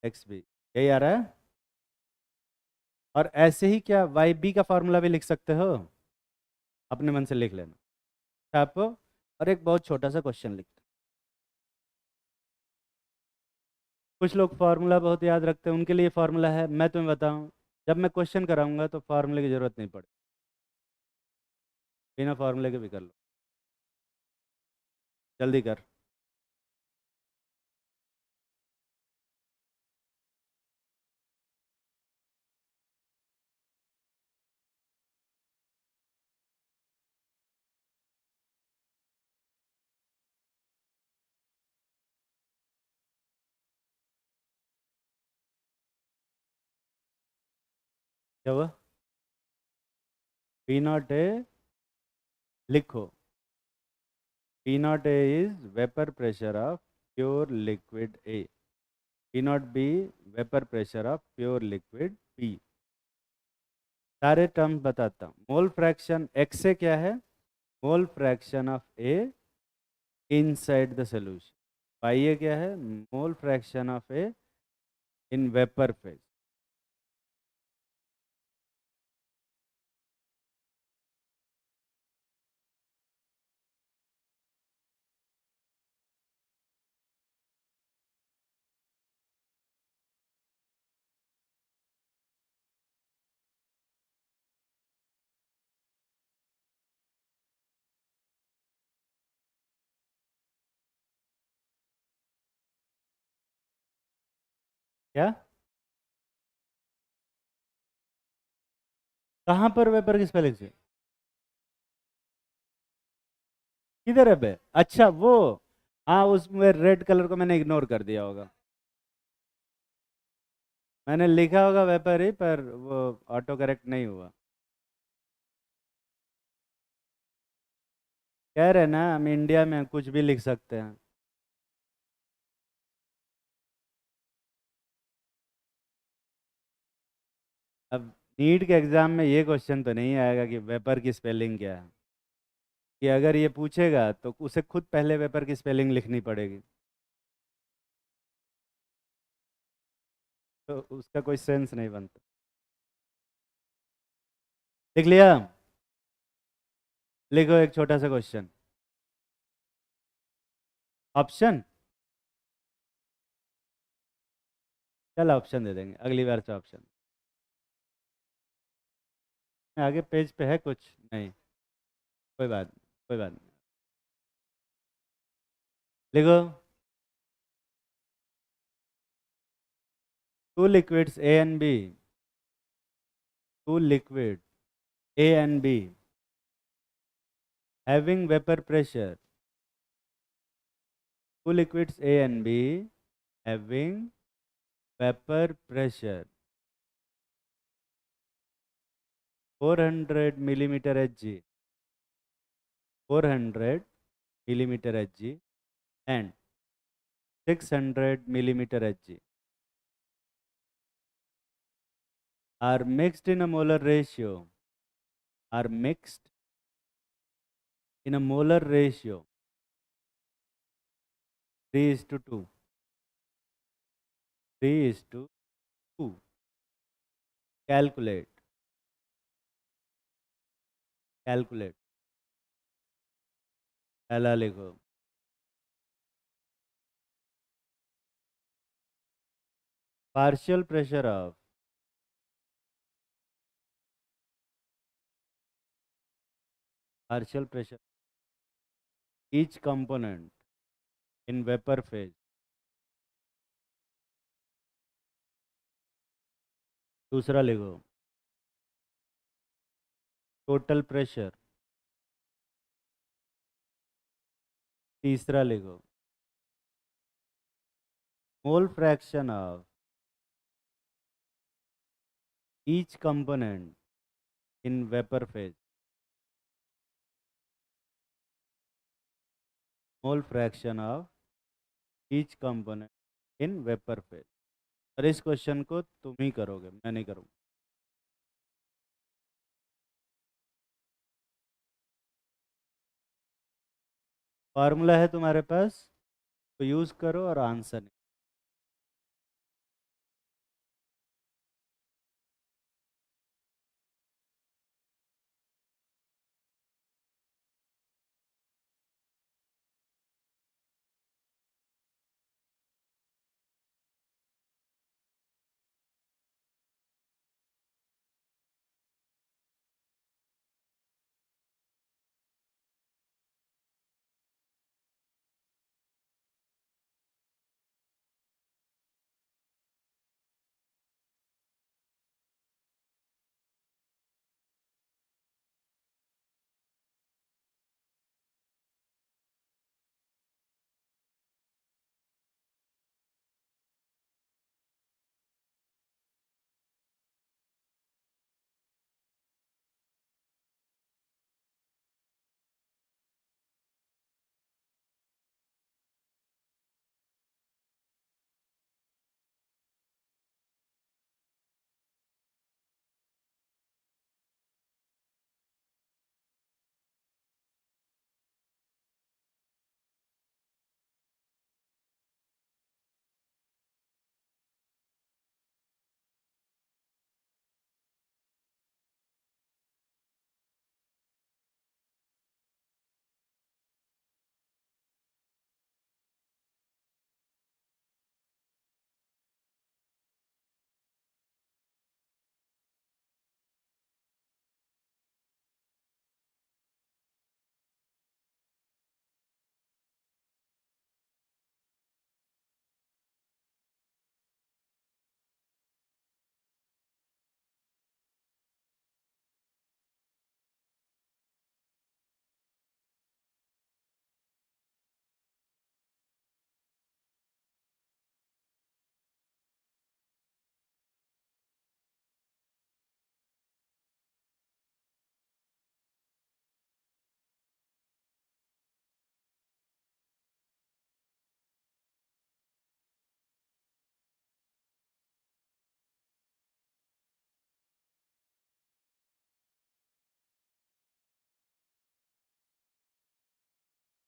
[SPEAKER 1] x B. यही आ रहा है? और ऐसे ही क्या वाई बी का फॉर्मूला भी लिख सकते हो? अपने मन से लिख लेना आप। और एक बहुत छोटा सा क्वेश्चन लिखते हैं। कुछ लोग फार्मूला बहुत याद रखते हैं, उनके लिए फार्मूला है। मैं तुम्हें बताऊं, जब मैं क्वेश्चन कराऊंगा तो फार्मूले की जरूरत नहीं पड़े, बिना फार्मूले के भी कर लो। जल्दी कर। क्या हुआ? पी नॉट ए लिखो। P not a is vapour pressure of pure liquid a. P not b vapour pressure of pure liquid b. सारे टर्म्स बताता हूँ। मोल फ्रैक्शन एक्स से क्या है? Mole fraction of a inside the solution. Pi a क्या है? Mole fraction of a in vapour phase. क्या? कहाँ पर वेपर की स्पेलिंग से? किधर है बे? अच्छा वो, हाँ उसमें रेड कलर को मैंने इग्नोर कर दिया होगा। मैंने लिखा होगा वेपर ही, पर वो ऑटो करेक्ट नहीं हुआ। कह रहे ना हम इंडिया में कुछ भी लिख सकते हैं। अब नीट के एग्जाम में ये क्वेश्चन तो नहीं आएगा कि वेपर की स्पेलिंग क्या है। कि अगर ये पूछेगा तो उसे खुद पहले वेपर की स्पेलिंग लिखनी पड़ेगी, तो उसका कोई सेंस नहीं बनता। लिख लिया? लिखो एक छोटा सा क्वेश्चन। ऑप्शन? चल ऑप्शन दे देंगे अगली बार से ऑप्शन। आगे पेज पे है कुछ नहीं? कोई बात नहीं, कोई बात नहीं। लिखो। Two liquids A and B, two liquid A and B having vapor pressure, two liquids A and B having vapor pressure 400 millimeter Hg, 400 millimeter Hg and 600 millimeter Hg are mixed in a molar ratio, are mixed in a molar ratio 3 is to 2, 3 is to 2. Calculate, calculate. पहला लिखो। Partial pressure of partial pressure each component in vapor phase। दूसरा लिखो। Total pressure. तीसरा लिखो। मोल fraction of each component in vapour phase. Mole fraction of each component in vapour phase. और इस question को तुम ही करोगे, मैं नहीं करूँगा। फार्मूला है तुम्हारे पास, तो यूज़ करो और आंसर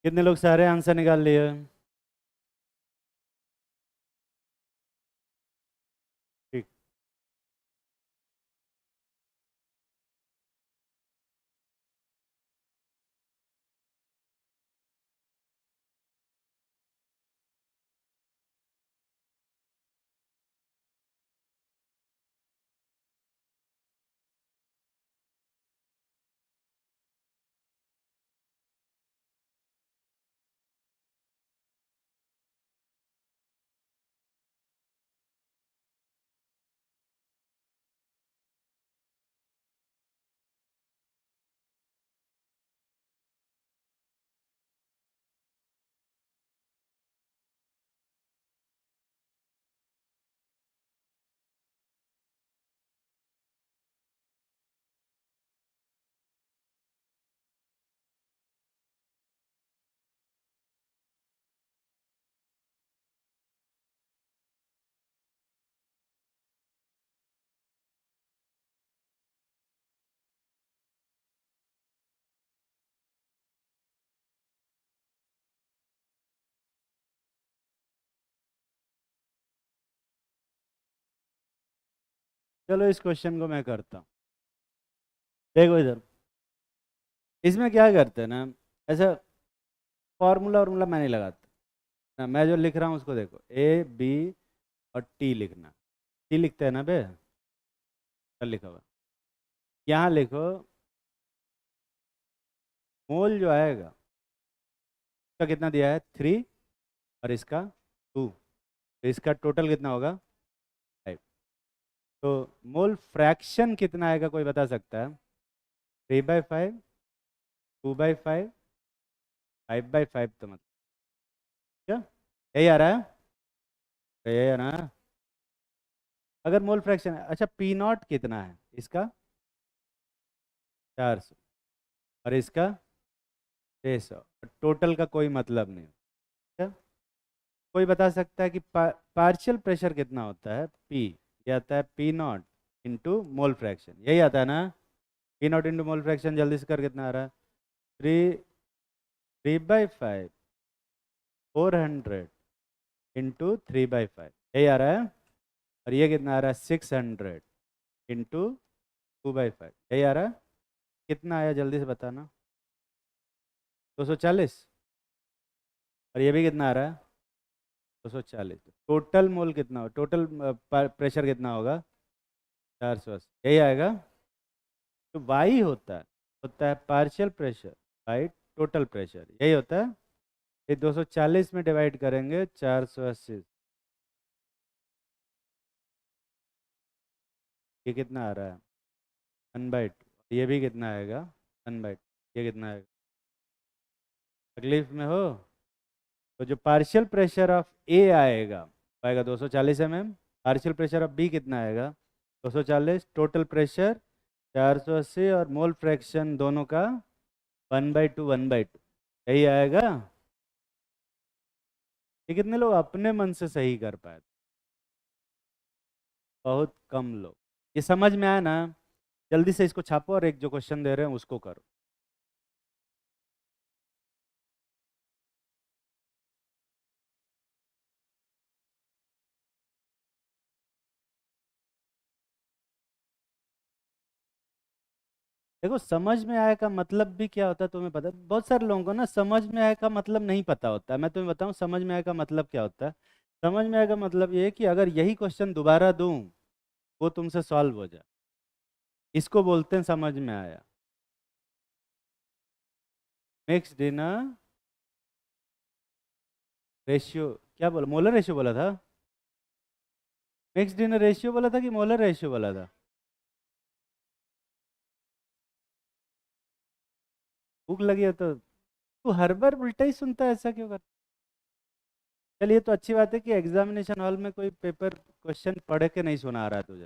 [SPEAKER 1] कितने लोग सारे आंसर निकाल लिए? ठीक। चलो इस क्वेश्चन को मैं करता हूँ। देखो इधर, इसमें क्या करते हैं ना, ऐसा फॉर्मूला वॉर्मूला मैं नहीं लगाता ना, मैं जो लिख रहा हूँ उसको देखो, ए बी और टी लिखना। टी लिखते हैं ना बे, क्या लिखा हुआ? यहाँ लिखो, मोल जो आएगा इसका कितना दिया है 3 और इसका 2, तो इसका टोटल कितना होगा 5। तो मोल फ्रैक्शन कितना आएगा कोई बता सकता है? 3/5, 2/5, 5/5, तो मतलब क्या यही आ रहा है? तो यही है ना? अगर मोल फ्रैक्शन है, अच्छा पी नॉट कितना है इसका? 400 और इसका 600, टोटल का कोई मतलब नहीं। क्या कोई बता सकता है कि पार्शियल प्रेशर कितना होता है? पी, ये आता है P not into mole fraction, यही आता है ना? P not into mole fraction जल्दी से कर, कितना आ रहा है? 3/5, 400 इंटू 3/5, यही आ रहा है। और ये कितना आ रहा है? 600 इंटू 2/5, यही आ रहा है। कितना आया जल्दी से बताना? 240। और ये भी कितना आ रहा है? 240। टोटल मोल कितना हो, टोटल प्रेशर कितना होगा? 480, यही आएगा। तो वाई होता है partial pressure by total pressure, यही होता है। ये 240 में डिवाइड करेंगे 480, ये कितना आ रहा है? 1/2। ये भी कितना आएगा? 1/2। ये कितना आएगा? तकलीफ में हो तो जो पार्शियल प्रेशर ऑफ ए आएगा 240 mm। Partial pressure of B कितना आएगा? 240। टोटल प्रेशर 480 और मोल फ्रैक्शन दोनों का 1/2, 1/2, यही आएगा। ये कितने लोग अपने मन से सही कर पाए? बहुत कम लोग। ये समझ में आया ना? जल्दी से इसको छापो और एक जो क्वेश्चन दे रहे हैं उसको करो। देखो समझ में आया का मतलब भी क्या होता है तुम्हें पता है? बहुत सारे लोगों को ना समझ में आया का मतलब नहीं पता होता है। मैं तुम्हें बताऊं समझ में आया का मतलब क्या होता है। समझ में आया का मतलब ये है कि अगर यही क्वेश्चन दोबारा दूं वो तुमसे सॉल्व हो जाए, इसको बोलते हैं समझ में आया। मिक्स डिनर रेशियो, क्या बोला? मोलर रेशियो बोला था? मिक्स डिनर रेशियो बोला था कि मोलर रेशियो बोला था? भूख लगी है तो तू हर बार उल्टा ही सुनता है, ऐसा क्यों? चलिए तो अच्छी बात है कि एग्जामिनेशन हॉल में कोई पेपर क्वेश्चन पढ़ के नहीं सुना रहा है तुझे।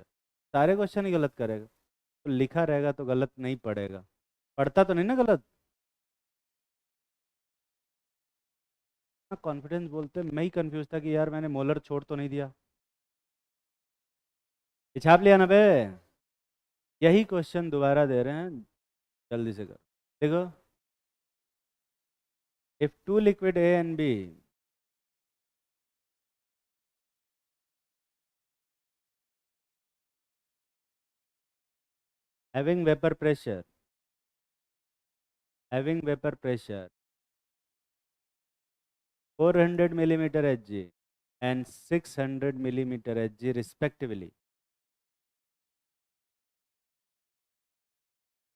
[SPEAKER 1] सारे क्वेश्चन ही गलत करेगा तो लिखा रहेगा तो गलत नहीं पड़ेगा, पढ़ता तो नहीं ना गलत। कॉन्फिडेंस बोलते मैं ही कंफ्यूज था कि यार मैंने मोलर छोड़ तो नहीं दिया। ये छाप लिया ना बे? यही क्वेश्चन दोबारा दे रहे हैं, जल्दी से कर। देखो if two liquid A and B having vapor pressure 400 millimeter Hg and 600 millimeter Hg respectively.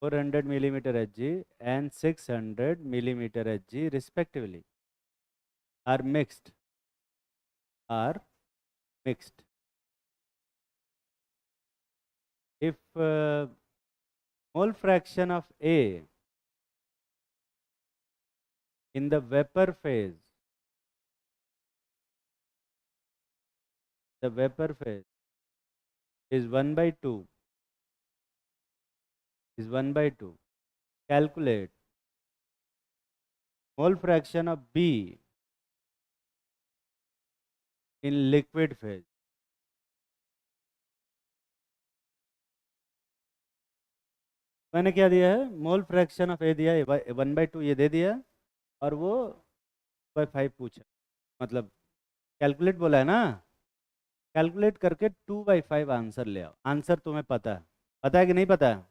[SPEAKER 1] 400 millimeter Hg and 600 millimeter Hg respectively are mixed. If mole fraction of A in the vapor phase, is 1/2, calculate mole fraction of B in liquid phase. मैंने क्या दिया है, mole fraction of ए दिया है 1/2 ये दे दिया, और वो 2/5 पूछा, मतलब कैलकुलेट बोला है ना, कैलकुलेट करके 2/5 आंसर ले आओ। आंसर तुम्हें पता है कि नहीं पता है?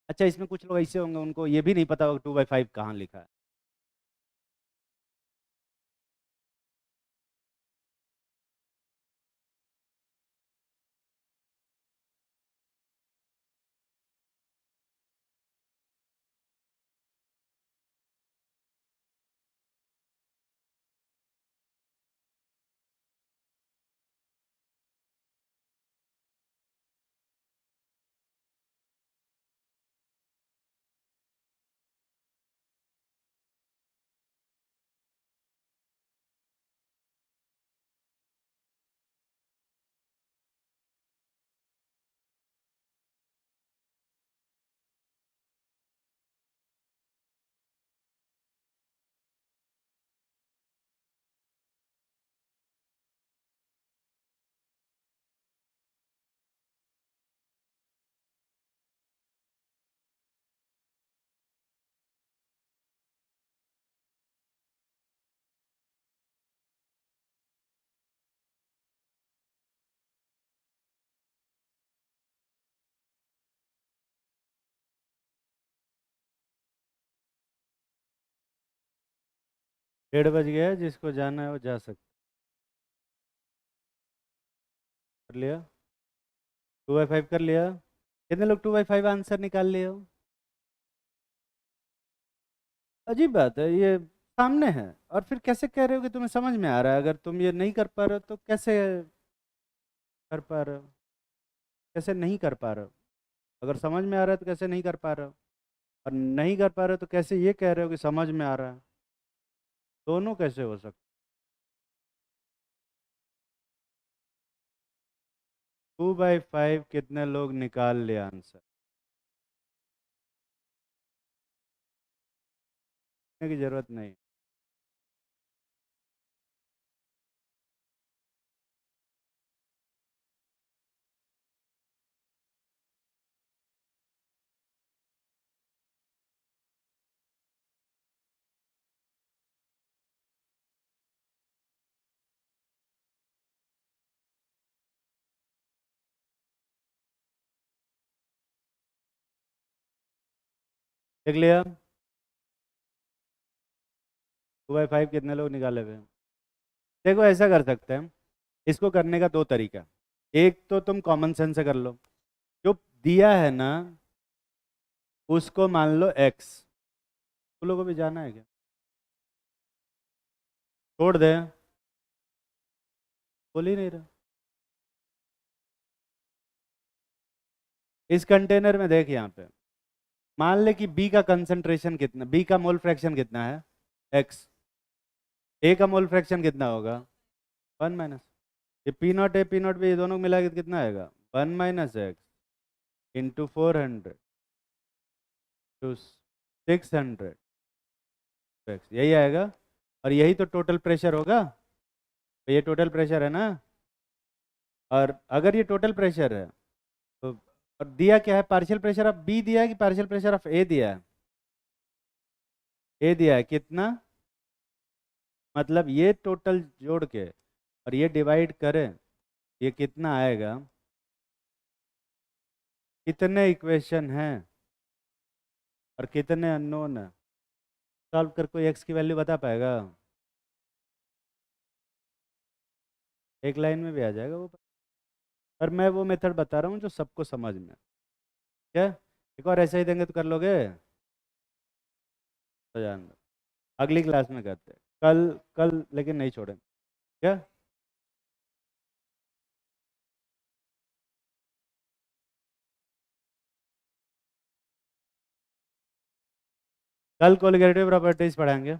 [SPEAKER 1] अच्छा, इसमें कुछ लोग ऐसे होंगे उनको ये भी नहीं पता होगा 2/5 कहाँ लिखा है। डेढ़ बज गया है, जिसको जाना है वो जा सकता। कर लिया 2/5 कर लिया। कितने लोग 2/5 आंसर निकाल लिए हो? अजीब बात है, ये सामने है और फिर कैसे कह रहे हो कि तुम्हें समझ में आ रहा है? अगर तुम ये नहीं कर पा रहे हो तो कैसे कर पा रहे हो, कैसे नहीं कर पा रहे हो? अगर समझ में आ रहा है तो कैसे नहीं कर पा रहे हो, और नहीं कर पा रहे हो तो कैसे ये कह रहे हो कि समझ में आ रहा है? दोनों कैसे हो सकते? 2/5 कितने लोग निकाल लिया आंसर? की जरूरत नहीं। देख लिया 2/5 कितने लोग निकाले हुए हैं? देखो, ऐसा कर सकते हैं, इसको करने का दो तरीका। एक तो तुम कॉमन सेंस से कर लो, जो दिया है ना उसको मान लो x। तुम लोगों को भी जाना है क्या? छोड़ दे, बोल ही नहीं रहा। इस कंटेनर में देख, यहाँ पे मान ले कि B का कंसंट्रेशन कितना, B का मोल फ्रैक्शन कितना है x, A का मोल फ्रैक्शन कितना होगा 1 माइनस, ये P0 ये दोनों मिला के कितना आएगा 1 माइनस एक्स इंटू 400 टू 600 एक्स, यही आएगा। और यही तो टोटल प्रेशर होगा, तो ये टोटल प्रेशर है ना। और अगर ये टोटल प्रेशर है तो, और दिया क्या है, पार्शियल प्रेशर ऑफ बी दिया है कि पार्शियल प्रेशर ऑफ ए दिया है? ए दिया है, कितना मतलब ये टोटल जोड़ के और ये डिवाइड करें, ये कितना आएगा, कितने इक्वेशन हैं और कितने अननोन है। सॉल्व कर कोई एक्स की वैल्यू बता पाएगा? एक लाइन में भी आ जाएगा वो। पर मैं वो मेथड बता रहा हूँ जो सबको समझ में। क्या एक और ऐसा ही देंगे तो कर लोगे? तो जान दो, अगली क्लास में करते हैं। कल कल लेकिन नहीं छोड़ेंगे। क्या? कल कोलिगेटिव प्रॉपर्टीज पढ़ाएंगे।